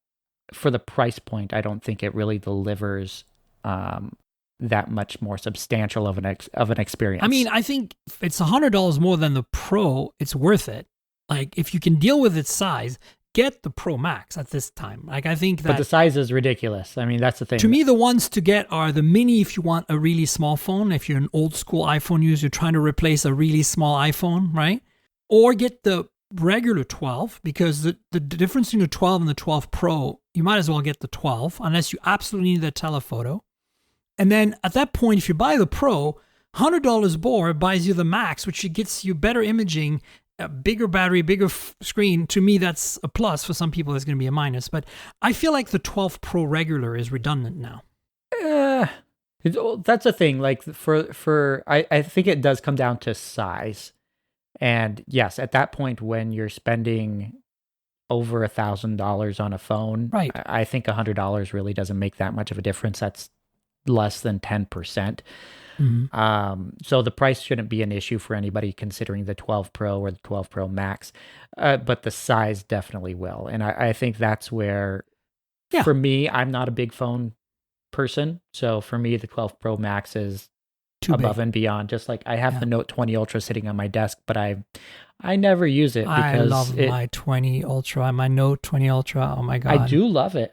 For the price point, I don't think it really delivers that much more substantial of an experience. I mean, I think if it's $100 more than the Pro, it's worth it. Like, if you can deal with its size, get the Pro Max at this time. Like, I think that... But the size is ridiculous. I mean, that's the thing. To me, the ones to get are the Mini if you want a really small phone. If you're an old school iPhone user, you're trying to replace a really small iPhone, right? Or get the regular 12, because the difference between the 12 and the 12 Pro, you might as well get the 12, unless you absolutely need that telephoto. And then at that point, if you buy the Pro, $100 more buys you the Max, which gets you better imaging, a bigger battery, bigger screen, to me, that's a plus. For some people, it's going to be a minus. But I feel like the 12 Pro regular is redundant now. That's a thing. Like I think it does come down to size. And yes, at that point, when you're spending over $1,000 on a phone, right? I think $100 really doesn't make that much of a difference. That's less than 10%. So the price shouldn't be an issue for anybody considering the 12 Pro or the 12 Pro Max, but the size definitely will. And I think that's where, for me, I'm not a big phone person. So for me, the 12 Pro Max is too above big and beyond. Just like I have the Note 20 Ultra sitting on my desk, but I never use it because I love my 20 Ultra, my Note 20 Ultra. Oh my God. I do love it.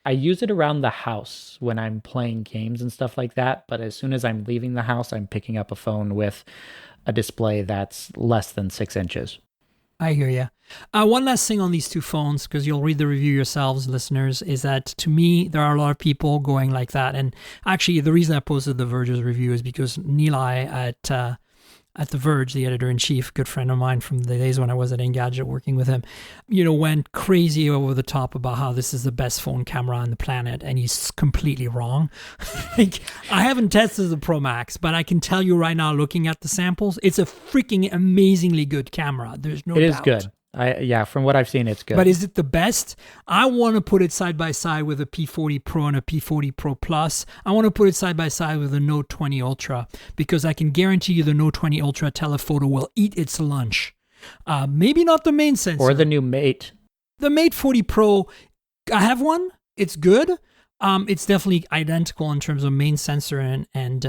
I use it around the house when I'm playing games and stuff like that. But as soon as I'm leaving the house, I'm picking up a phone with a display that's less than 6 inches. I hear you. One last thing on these two phones, because you'll read the review yourselves, listeners, is that to me, there are a lot of people going like that. And actually, the reason I posted The Verge's review is because Nilay at The Verge, the editor-in-chief, good friend of mine from the days when I was at Engadget working with him, went crazy over the top about how this is the best phone camera on the planet, and he's completely wrong. Like, I haven't tested the Pro Max, but I can tell you right now, looking at the samples, it's a freaking amazingly good camera. There's no doubt. It is good. From what I've seen, it's good. But is it the best? I want to put it side by side with a P40 Pro and a P40 Pro Plus. I want to put it side by side with a Note 20 Ultra, because I can guarantee you the Note 20 Ultra telephoto will eat its lunch. Maybe not the main sensor. Or the new Mate. The Mate 40 Pro, I have one. It's good. It's definitely identical in terms of main sensor and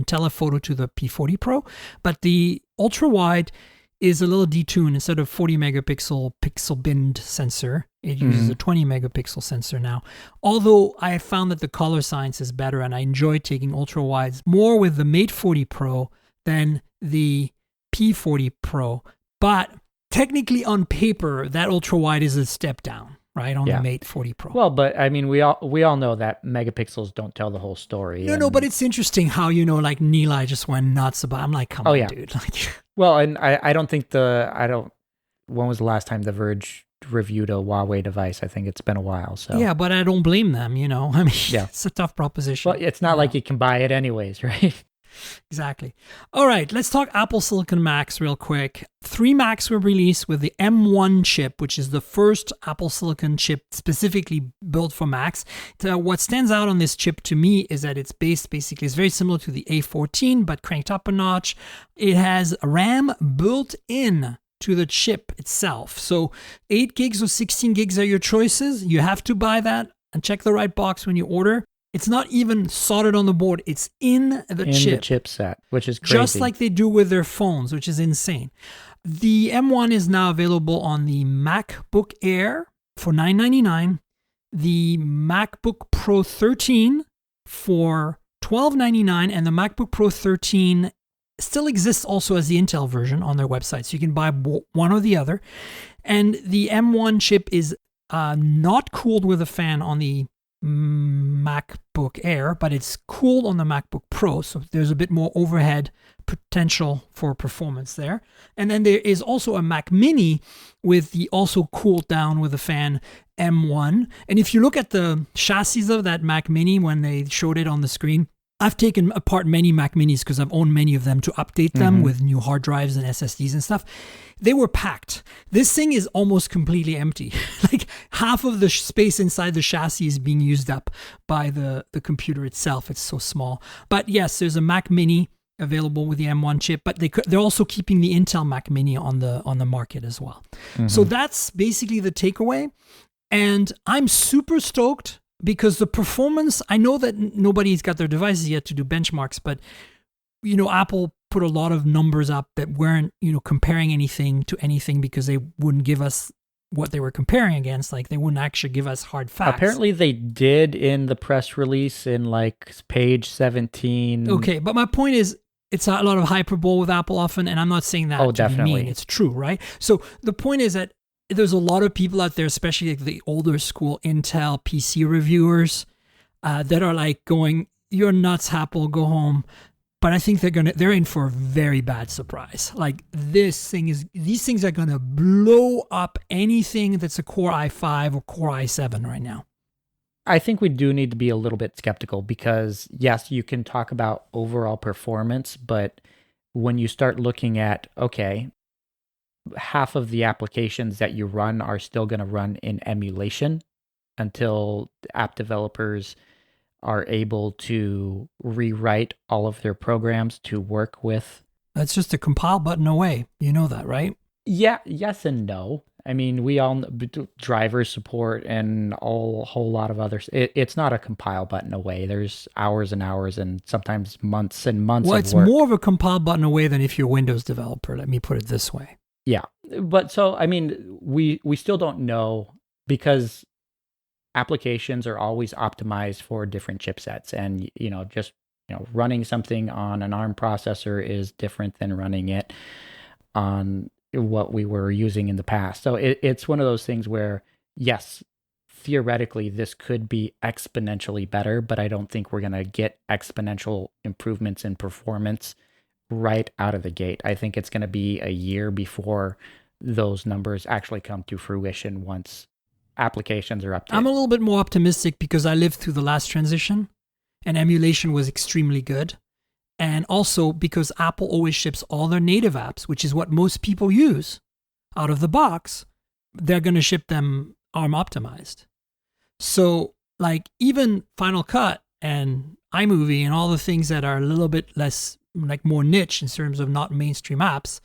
telephoto to the P40 Pro. But the ultra wide is a little detuned. Instead of 40 megapixel pixel binned sensor, it uses a 20 megapixel sensor now. Although I have found that the color science is better, and I enjoy taking ultra wides more with the Mate 40 Pro than the P40 Pro. But technically on paper, that ultra wide is a step down, right, on the Mate 40 Pro. Well, but I mean, we all know that megapixels don't tell the whole story. No, but it's interesting how, like Nilay just went nuts about, I'm like, come on, dude. Well, and I don't think when was the last time The Verge reviewed a Huawei device? I think it's been a while. So yeah, but I don't blame them, I mean, it's a tough proposition. Well, it's not like you can buy it anyways, right? Exactly. All right, let's talk Apple Silicon Macs real quick. 3 Macs were released with the M1 chip, which is the first Apple Silicon chip specifically built for Macs. What stands out on this chip to me is that it's very similar to the A14, but cranked up a notch. It has RAM built in to the chip itself. So 8 gigs or 16 gigs are your choices. You have to buy that and check the right box when you order. It's not even soldered on the board. It's in the chip. The chipset, which is crazy. Just like they do with their phones, which is insane. The M1 is now available on the MacBook Air for $999, the MacBook Pro 13 for $1299, and the MacBook Pro 13 still exists also as the Intel version on their website. So you can buy one or the other. And the M1 chip is not cooled with a fan on the MacBook Air, but it's cooled on the MacBook Pro, so there's a bit more overhead potential for performance there. And then there is also a Mac Mini with the also cooled down with a fan M1. And if you look at the chassis of that Mac Mini when they showed it on the screen, I've taken apart many Mac Minis because I've owned many of them to update them with new hard drives and SSDs and stuff. They were packed. This thing is almost completely empty. Like half of the space inside the chassis is being used up by the computer itself. It's so small. But yes, there's a Mac Mini available with the M1 chip, but they're also keeping the Intel Mac Mini on the market as well. So that's basically the takeaway. And I'm super stoked because the performance, I know that nobody's got their devices yet to do benchmarks, but, Apple put a lot of numbers up that weren't, comparing anything to anything because they wouldn't give us what they were comparing against. Like, they wouldn't actually give us hard facts. Apparently they did in the press release in page 17. Okay, but my point is, it's a lot of hyperbole with Apple often, and I'm not saying that to definitely. be mean. It's true, right? So the point is that there's a lot of people out there, especially like the older school Intel PC reviewers, that are like going, "You're nuts, Apple, go home." But I think they're in for a very bad surprise. Like these things are gonna blow up anything that's a Core i5 or Core i7 right now. I think we do need to be a little bit skeptical because yes, you can talk about overall performance, but when you start looking at, okay, half of the applications that you run are still going to run in emulation until app developers are able to rewrite all of their programs to work with. That's just a compile button away. You know that, right? Yeah, yes and no. I mean, we all driver support and a whole lot of others. It's not a compile button away. There's hours and hours and sometimes months and months of work. Well, it's more of a compile button away than if you're a Windows developer. Let me put it this way. Yeah. But so, I mean, we still don't know because applications are always optimized for different chipsets. And, running something on an ARM processor is different than running it on what we were using in the past. So it's one of those things where, yes, theoretically, this could be exponentially better, but I don't think we're going to get exponential improvements in performance right out of the gate. I think it's going to be a year before those numbers actually come to fruition once applications are updated. I'm a little bit more optimistic because I lived through the last transition and emulation was extremely good. And also because Apple always ships all their native apps, which is what most people use out of the box, they're going to ship them ARM optimized. So like even Final Cut and iMovie and all the things that are a little bit less, like more niche in terms of not mainstream apps,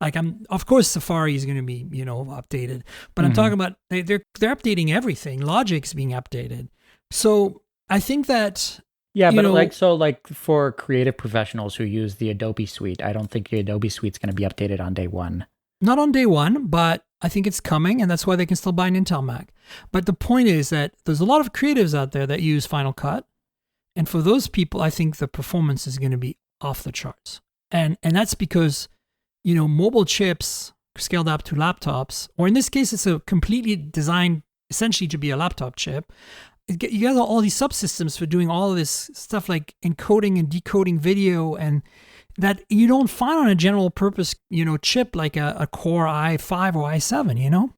like of course Safari is going to be, updated, but I'm talking about they're updating everything. Logic's being updated. So I think that, yeah, but like for creative professionals who use the Adobe suite, I don't think the Adobe suite's going to be updated on day one. Not on day one, but I think it's coming, and that's why they can still buy an Intel Mac. But the point is that there's a lot of creatives out there that use Final Cut, and for those people, I think the performance is going to be off the charts. And that's because, mobile chips scaled up to laptops, or in this case, it's a completely designed essentially to be a laptop chip. You got all these subsystems for doing all of this stuff like encoding and decoding video, and that you don't find on a general purpose, chip like a Core i5 or i7,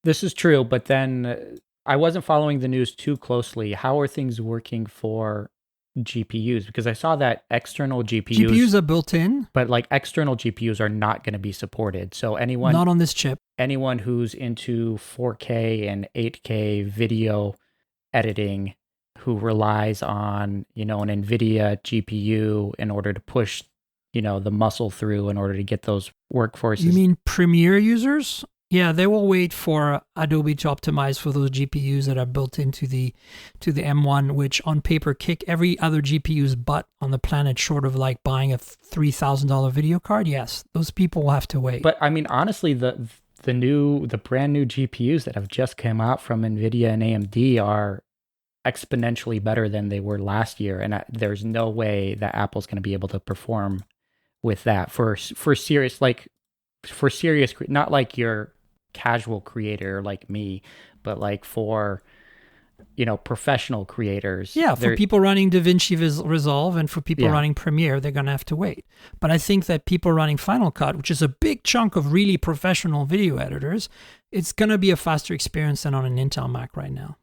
This is true, but then I wasn't following the news too closely. How are things working for GPUs? Because I saw that external GPUs are built in, but like external GPUs are not going to be supported. So not on this chip. Anyone who's into 4K and 8K video editing, who relies on, an NVIDIA GPU in order to push, the muscle through in order to get those workforces. You mean Premiere users? Yeah, they will wait for Adobe to optimize for those GPUs that are built into the M1, which on paper kick every other GPU's butt on the planet short of like buying a $3,000 video card. Yes, those people will have to wait. But I mean, honestly, the brand new GPUs that have just come out from NVIDIA and AMD are exponentially better than they were last year. And there's no way that Apple's going to be able to perform with that for serious, not like your casual creator like me, but like for, professional creators. Yeah, for people running DaVinci Resolve and for people running Premiere, they're going to have to wait. But I think that people running Final Cut, which is a big chunk of really professional video editors, it's going to be a faster experience than on an Intel Mac right now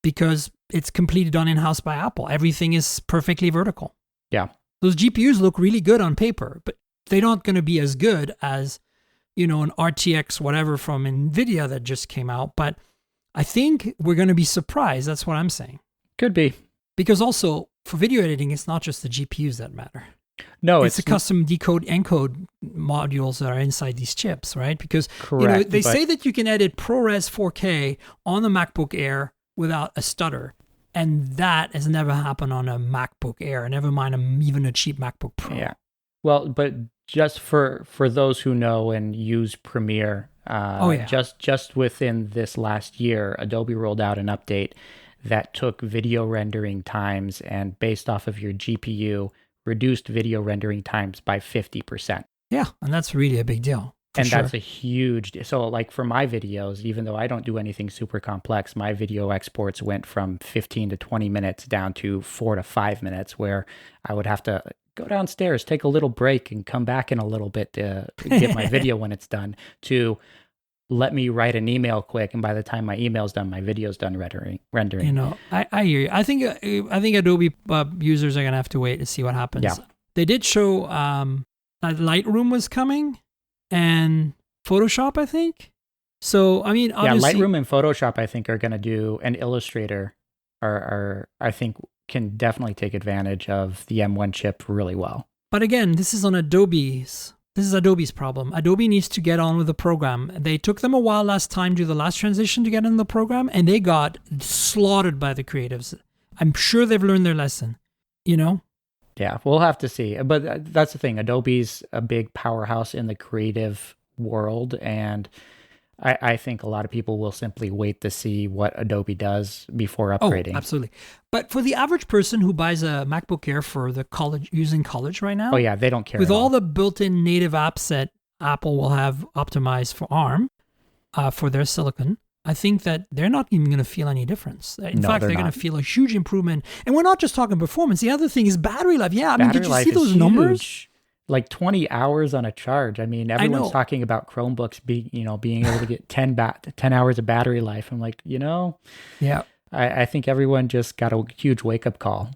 because it's completely done in-house by Apple. Everything is perfectly vertical. Yeah. Those GPUs look really good on paper, but they're not going to be as good as, an RTX whatever from NVIDIA that just came out. But I think we're going to be surprised. That's what I'm saying. Could be. Because also, for video editing, it's not just the GPUs that matter. No, it's the custom encode modules that are inside these chips, right? Because they say that you can edit ProRes 4K on the MacBook Air without a stutter. And that has never happened on a MacBook Air, never mind even a cheap MacBook Pro. Yeah. Well, but just for those who know and use Premiere, just within this last year, Adobe rolled out an update that took video rendering times and based off of your GPU, reduced video rendering times by 50%. Yeah, and that's really a big deal. And that's a huge, so like for my videos, even though I don't do anything super complex, my video exports went from 15 to 20 minutes down to 4 to 5 minutes, where I would have to go downstairs, take a little break, and come back in a little bit to get my video when it's done, to let me write an email quick, and by the time my email's done, my video's done rendering. You know, I hear you. I think Adobe users are gonna have to wait to see what happens. Yeah. They did show that Lightroom was coming and Photoshop, I think. So I mean, obviously, Lightroom and Photoshop, I think, are going to do, and Illustrator are I think can definitely take advantage of the M1 chip really well. But again, this is Adobe's problem. Adobe needs to get on with the program. They took them a while last time to do the last transition to get in the program, and they got slaughtered by the creatives. I'm sure they've learned their lesson, you know? Yeah, we'll have to see. But that's the thing. Adobe's a big powerhouse in the creative world, and I think a lot of people will simply wait to see what Adobe does before upgrading. Oh, absolutely. But for the average person who buys a MacBook Air for the college right now, oh yeah, they don't care. With all the built-in native apps that Apple will have optimized for ARM for their silicon, I think that they're not even going to feel any difference. In fact, they're going to feel a huge improvement. And we're not just talking performance. The other thing is battery life. Yeah, I mean, did you see those numbers? Like 20 hours on a charge. I mean, everyone's talking about Chromebooks being able to get 10 hours of battery life. I'm like, yeah. I think everyone just got a huge wake-up call.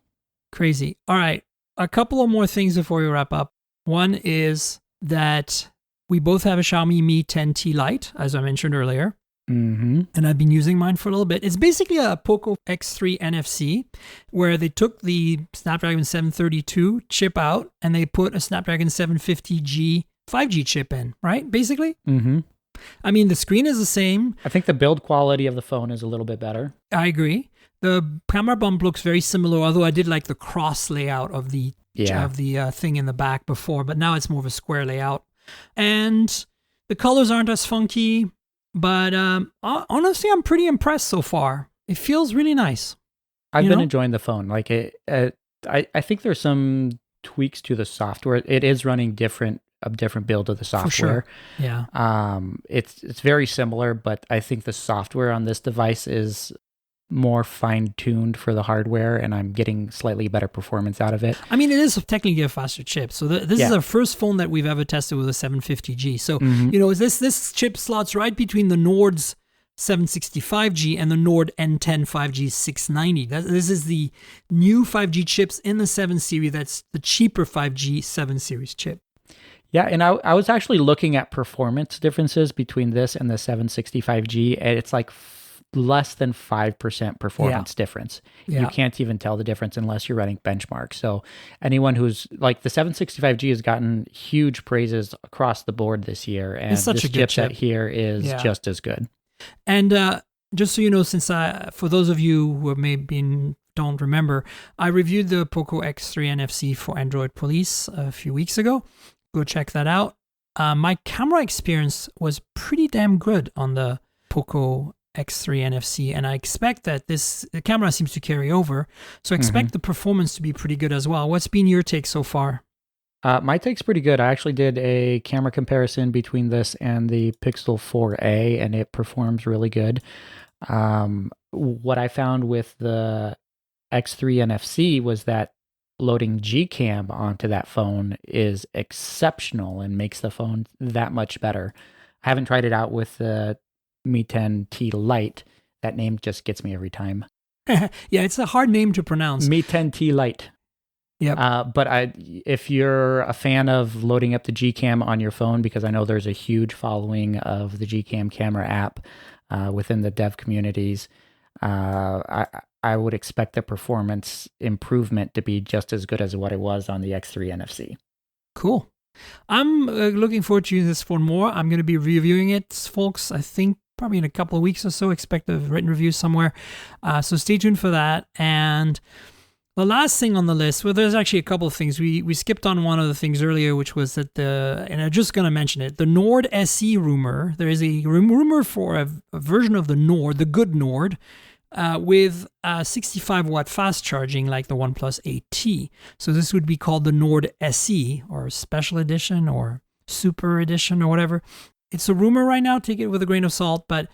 Crazy. All right. A couple of more things before we wrap up. One is that we both have a Xiaomi Mi 10T Lite, as I mentioned earlier. Mm-hmm. And I've been using mine for a little bit. It's basically a Poco X3 NFC, where they took the Snapdragon 732 chip out and they put a Snapdragon 750G 5G chip in, right? Basically. Mm-hmm. I mean, the screen is the same. I think the build quality of the phone is a little bit better. I agree. The camera bump looks very similar, although I did like the cross layout of the thing in the back before, but now it's more of a square layout. And the colors aren't as funky. But honestly, I'm pretty impressed so far. It feels really nice. I've been enjoying the phone. Like I think there's some tweaks to the software. It is running a different build of the software. For sure. Yeah. It's very similar, but I think the software on this device is more fine-tuned for the hardware, and I'm getting slightly better performance out of it. I mean, it is technically a faster chip. So this is our first phone that we've ever tested with a 750G. So, this chip slots right between the Nord's 765G and the Nord N10 5G 690. This is the new 5G chips in the 7 series. That's the cheaper 5G 7 series chip. Yeah, and I was actually looking at performance differences between this and the 765G, and it's like less than 5% performance difference. Yeah. You can't even tell the difference unless you're running benchmarks. So anyone who's like, the 765G has gotten huge praises across the board this year, and this chipset here is just as good. And just so you know, since for those of you who maybe don't remember, I reviewed the Poco X3 NFC for Android Police a few weeks ago. Go check that out. My camera experience was pretty damn good on the Poco X3 NFC, and I expect that the camera seems to carry over, so I expect the performance to be pretty good as well. What's been your take so far? My take's pretty good. I actually did a camera comparison between this and the Pixel 4a, and it performs really good. What I found with the X3 NFC was that loading Gcam onto that phone is exceptional and makes the phone that much better. I haven't tried it out with the Mi 10T Lite. That name just gets me every time. Yeah, it's a hard name to pronounce. Mi 10T Lite. Yeah. But if you're a fan of loading up the Gcam on your phone, because I know there's a huge following of the Gcam camera app within the dev communities, I would expect the performance improvement to be just as good as what it was on the X3 NFC. Cool. I'm looking forward to using this phone more. I'm going to be reviewing it, folks. I think probably in a couple of weeks or so. Expect a written review somewhere. So stay tuned for that. And the last thing on the list, well, there's actually a couple of things. We skipped on one of the things earlier, which was that and I'm just going to mention it, the Nord SE rumor. There is a rumor for a version of the Nord, the good Nord, with 65-watt fast charging like the OnePlus 8T. So this would be called the Nord SE, or Special Edition, or Super Edition, or whatever. It's a rumor right now. Take it with a grain of salt, but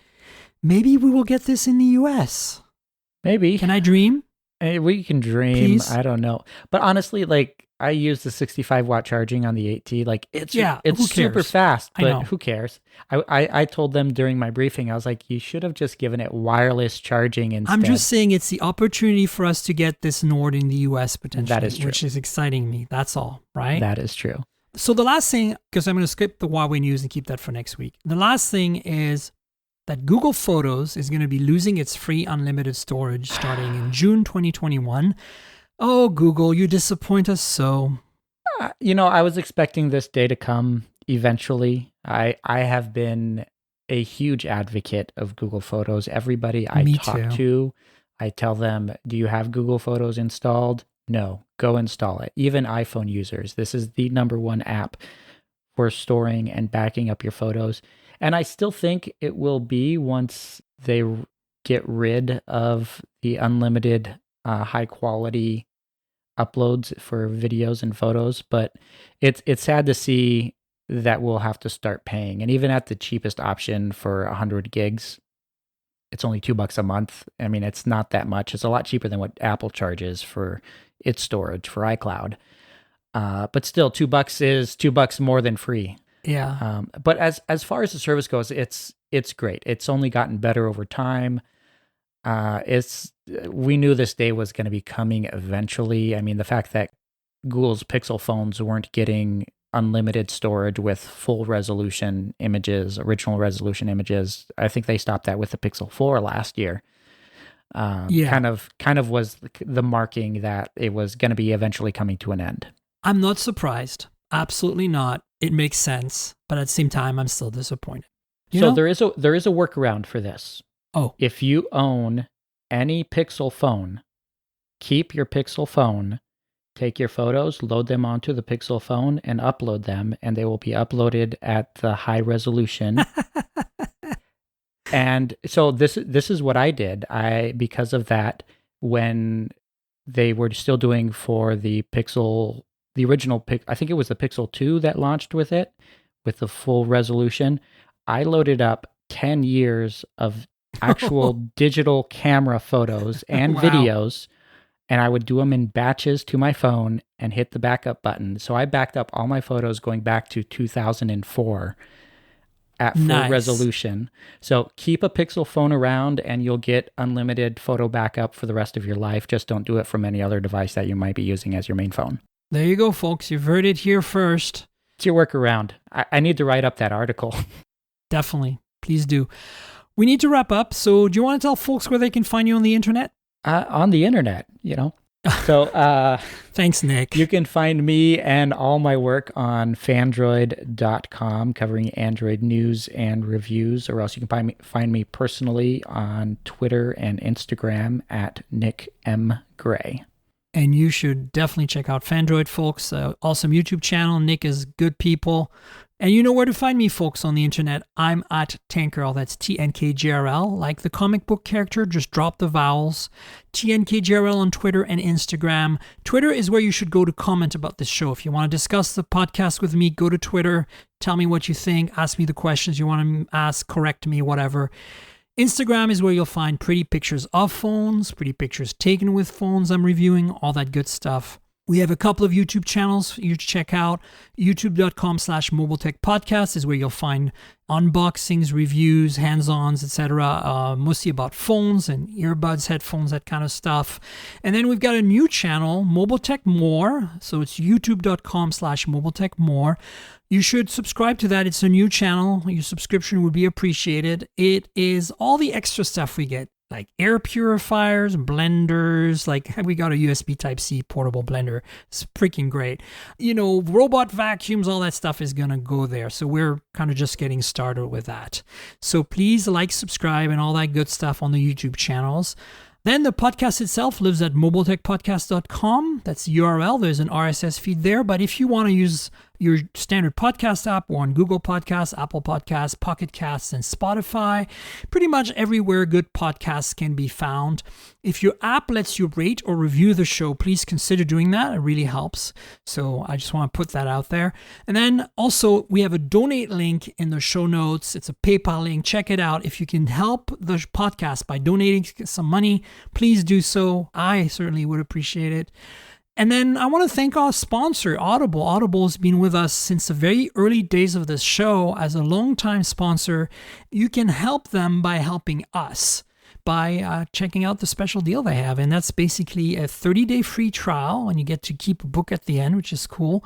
maybe we will get this in the US. Maybe. Can I dream? Hey, we can dream. Please? I don't know. But honestly, like, I use the 65-watt charging on the 8T. Like it's who super cares? fast, I know. but who cares? I told them during my briefing, I was like, you should have just given it wireless charging instead. I'm just saying it's the opportunity for us to get this Nord in the US potentially, That is true. which is exciting me. That's all, right? That is true. So the last thing, because I'm going to skip the Huawei news and keep that for next week. The last thing is that Google Photos is going to be losing its free unlimited storage starting in June 2021. Oh, Google, you disappoint us so. I was expecting this day to come eventually. I have been a huge advocate of Google Photos. Everybody I talk to, I tell them, do you have Google Photos installed? No, go install it. Even iPhone users, this is the number one app for storing and backing up your photos. And I still think it will be once they get rid of the unlimited high quality uploads for videos and photos. But it's sad to see that we'll have to start paying. And even at the cheapest option for 100 gigs, it's only $2 a month. I mean, it's not that much. It's a lot cheaper than what Apple charges for its storage for iCloud. But still, $2 is $2 more than free. Yeah. But as far as the service goes, it's great. It's only gotten better over time. We knew this day was going to be coming eventually. I mean, the fact that Google's Pixel phones weren't getting unlimited storage with full resolution images, original resolution images. I think they stopped that with the Pixel 4 last year. Kind of was the marking that it was going to be eventually coming to an end. I'm not surprised. Absolutely not. It makes sense, but at the same time, I'm still disappointed. There is a workaround for this. Oh, If you own any Pixel phone, keep your Pixel phone, take your photos, load them onto the Pixel phone, and upload them, and they will be uploaded at the high resolution. And so this is what I did. Because of that, when they were still doing for the Pixel, the original I think it was the Pixel 2 that launched with it, with the full resolution, I loaded up 10 years of actual digital camera photos and videos, and I would do them in batches to my phone and hit the backup button. So I backed up all my photos going back to 2004 at full resolution. So keep a Pixel phone around and you'll get unlimited photo backup for the rest of your life. Just don't do it from any other device that you might be using as your main phone. There you go, folks. You've heard it here first. It's your workaround. I need to write up that article. Definitely. Please do. We need to wrap up. So do you want to tell folks where they can find you on the internet? On the internet, So thanks, Nick. You can find me and all my work on Phandroid.com, covering Android news and reviews, or else you can find me personally on Twitter and Instagram at Nick M. Gray. And you should definitely check out Phandroid, folks. Awesome YouTube channel. Nick is good people. And you know where to find me, folks, on the internet. I'm at Tankrl. That's TNKGRL. Like the comic book character, just drop the vowels. TNKGRL on Twitter and Instagram. Twitter is where you should go to comment about this show. If you want to discuss the podcast with me, go to Twitter. Tell me what you think. Ask me the questions you want to ask. Correct me, whatever. Instagram is where you'll find pretty pictures of phones, pretty pictures taken with phones I'm reviewing, all that good stuff. We have a couple of YouTube channels you check out. youtube.com/mobiletechpodcast is where you'll find unboxings, reviews, hands-ons, etc. Mostly about phones and earbuds, headphones, that kind of stuff. And then we've got a new channel, MobileTech More. So it's youtube.com/mobiletechmore. You should subscribe to that. It's a new channel. Your subscription would be appreciated. It is all the extra stuff we get, like air purifiers, blenders, like we got a USB Type-C portable blender. It's freaking great. Robot vacuums, all that stuff is going to go there. So we're kind of just getting started with that. So please like, subscribe, and all that good stuff on the YouTube channels. Then the podcast itself lives at mobiletechpodcast.com. That's the URL. There's an RSS feed there. But if you want to use your standard podcast app, or on Google Podcasts, Apple Podcasts, Pocket Casts, and Spotify, pretty much everywhere good podcasts can be found. If your app lets you rate or review the show, please consider doing that. It really helps. So I just want to put that out there. And then also we have a donate link in the show notes. It's a PayPal link. Check it out. If you can help the podcast by donating some money, please do so. I certainly would appreciate it. And then I want to thank our sponsor, Audible. Audible has been with us since the very early days of this show as a longtime sponsor. You can help them by helping us by checking out the special deal they have. And that's basically a 30-day free trial, and you get to keep a book at the end, which is cool.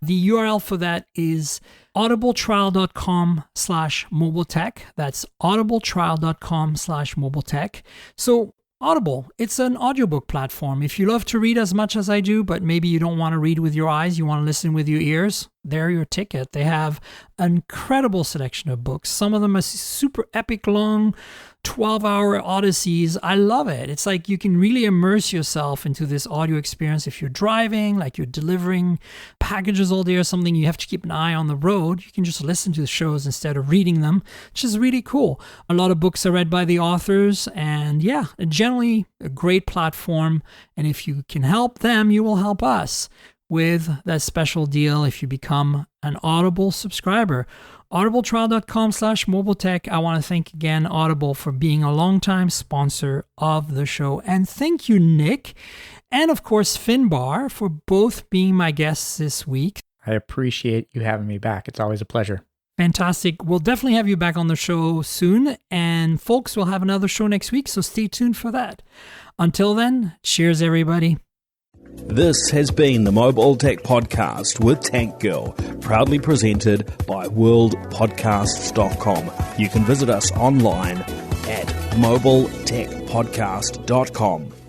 The URL for that is audibletrial.com/mobiletech. That's audibletrial.com/mobiletech. So Audible, it's an audiobook platform. If you love to read as much as I do, but maybe you don't want to read with your eyes, you want to listen with your ears, they're your ticket. They have an incredible selection of books. Some of them are super epic long, 12-hour odysseys. I love it. It's like you can really immerse yourself into this audio experience. If you're driving, like you're delivering packages all day or something, you have to keep an eye on the road. You can just listen to the shows instead of reading them, which is really cool. A lot of books are read by the authors, and yeah, generally a great platform. And if you can help them, you will help us with that special deal if you become an Audible subscriber. audibletrial.com/mobiletech. I want to thank again Audible for being a longtime sponsor of the show. And thank you, Nick. And of course, Finbarr, for both being my guests this week. I appreciate you having me back. It's always a pleasure. Fantastic. We'll definitely have you back on the show soon. And folks, we'll have another show next week, so stay tuned for that. Until then, cheers, everybody. This has been the Mobile Tech Podcast with Tank Girl, proudly presented by worldpodcasts.com. You can visit us online at mobiletechpodcast.com.